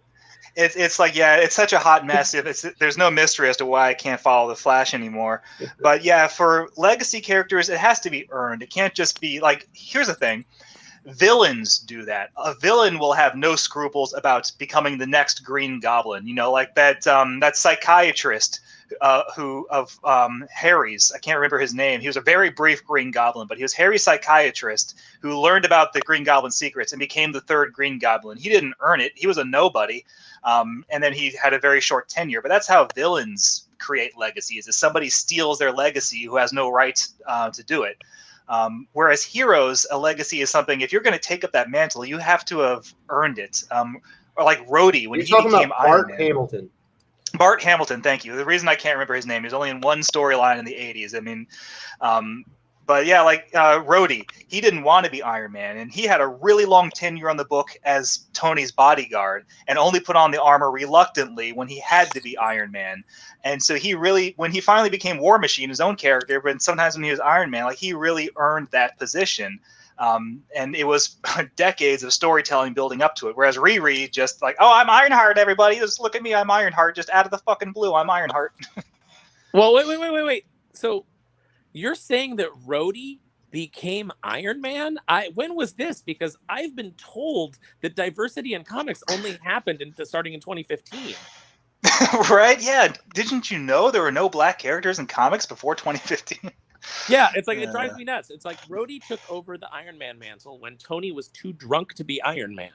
It's like, yeah, it's such a hot mess. There's no mystery as to why I can't follow the Flash anymore. But yeah, for legacy characters, it has to be earned. It can't just be like, here's the thing. Villains do that. A villain will have no scruples about becoming the next Green Goblin. Like that psychiatrist Harry's. I can't remember his name. He was a very brief Green Goblin, but he was Harry's psychiatrist who learned about the Green Goblin secrets and became the third Green Goblin. He didn't earn it. He was a nobody. And then he had a very short tenure. But that's how villains create legacies, is somebody steals their legacy who has no right to do it. Whereas heroes, a legacy is something, if you're going to take up that mantle, you have to have earned it. Or like Rhodey, when he became Iron Man. Hamilton. Bart Hamilton, thank you. The reason I can't remember his name, he was only in one storyline in the 80s. I mean, but yeah, like Rhodey, he didn't want to be Iron Man, and he had a really long tenure on the book as Tony's bodyguard, and only put on the armor reluctantly when he had to be Iron Man. And so he really, when he finally became War Machine, his own character, but sometimes when he was Iron Man, like he really earned that position. And it was decades of storytelling building up to it. Whereas Riri just like, oh, I'm Ironheart, everybody. Just look at me, I'm Ironheart. Just out of the fucking blue, I'm Ironheart. Well, wait. So you're saying that Rhodey became Iron Man? When was this? Because I've been told that diversity in comics only happened starting in 2015. Right? Yeah. Didn't you know there were no black characters in comics before 2015? Yeah, it's like it drives me nuts. It's like Rhodey took over the Iron Man mantle when Tony was too drunk to be Iron Man.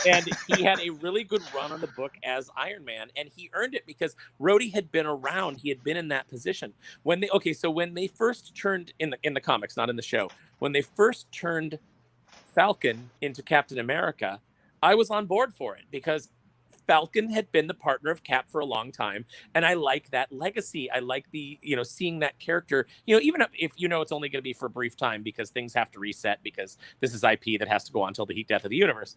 And he had a really good run on the book as Iron Man, and he earned it because Rhodey had been around. He had been in that position. When they first turned in the comics, not in the show, when they first turned Falcon into Captain America, I was on board for it because Falcon had been the partner of Cap for a long time, and I like that legacy. I like the, seeing that character, even if it's only going to be for a brief time because things have to reset because this is IP that has to go on until the heat death of the universe.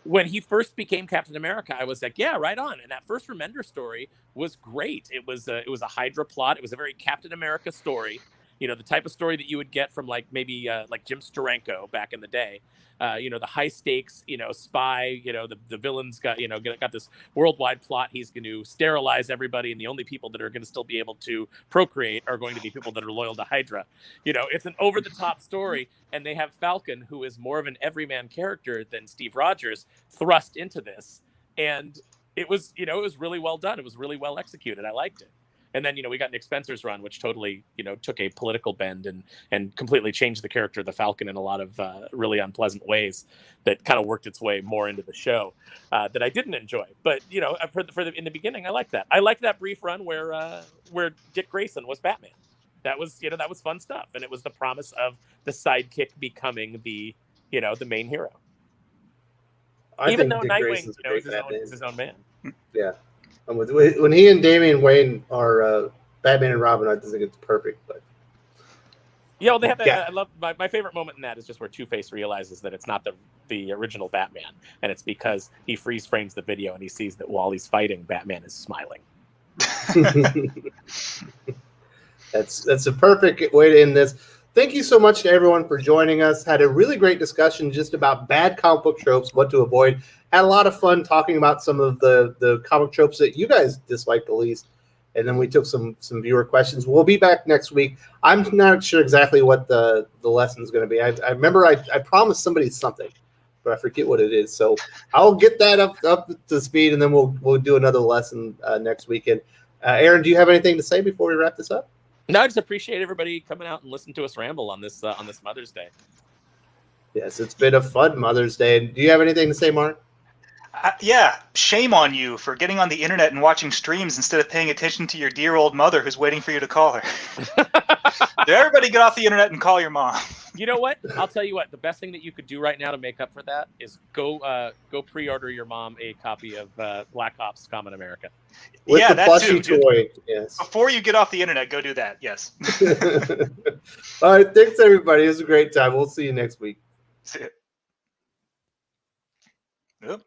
When he first became Captain America, I was like, yeah, right on. And that first Remender story was great. It was a Hydra plot. It was a very Captain America story. The type of story that you would get from maybe Jim Steranko back in the day. The high stakes, spy, the villain's got this worldwide plot. He's going to sterilize everybody. And the only people that are going to still be able to procreate are going to be people that are loyal to Hydra. It's an over the top story. And they have Falcon, who is more of an everyman character than Steve Rogers, thrust into this. And it was really well done. It was really well executed. I liked it. And then, we got Nick Spencer's run, which totally, took a political bend and completely changed the character of the Falcon in a lot of really unpleasant ways that kind of worked its way more into the show that I didn't enjoy. But, in the beginning, I liked that. I liked that brief run where Dick Grayson was Batman. That was fun stuff. And it was the promise of the sidekick becoming the main hero. Even though Nightwing is his own man. Yeah. When he and Damian Wayne are Batman and Robin, I just think it's perfect. But they have that. Yeah. I love my favorite moment in that is just where Two-Face realizes that it's not the original Batman, and it's because he freeze frames the video and he sees that while he's fighting, Batman is smiling. That's a perfect way to end this. Thank you so much to everyone for joining us. Had a really great discussion just about bad comic book tropes, what to avoid. Had a lot of fun talking about some of the comic tropes that you guys dislike the least. And then we took some viewer questions. We'll be back next week. I'm not sure exactly what the lesson is going to be. I remember I promised somebody something, but I forget what it is. So I'll get that up to speed, and then we'll do another lesson next weekend. Aaron, do you have anything to say before we wrap this up? No, I just appreciate everybody coming out and listening to us ramble on this Mother's Day. Yes, it's been a fun Mother's Day. Do you have anything to say, Mark? Yeah, shame on you for getting on the internet and watching streams instead of paying attention to your dear old mother who's waiting for you to call her. Everybody get off the internet and call your mom. You know what? I'll tell you what. The best thing that you could do right now to make up for that is go pre-order your mom a copy of Black Ops Common America. With the plushie toy. Yes. Before you get off the internet, go do that. Yes. All right. Thanks, everybody. It was a great time. We'll see you next week. See it. Oop.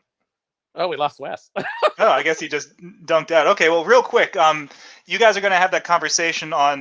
Oh, we lost Wes. Oh, I guess he just dunked out. Okay, well, real quick, you guys are going to have that conversation on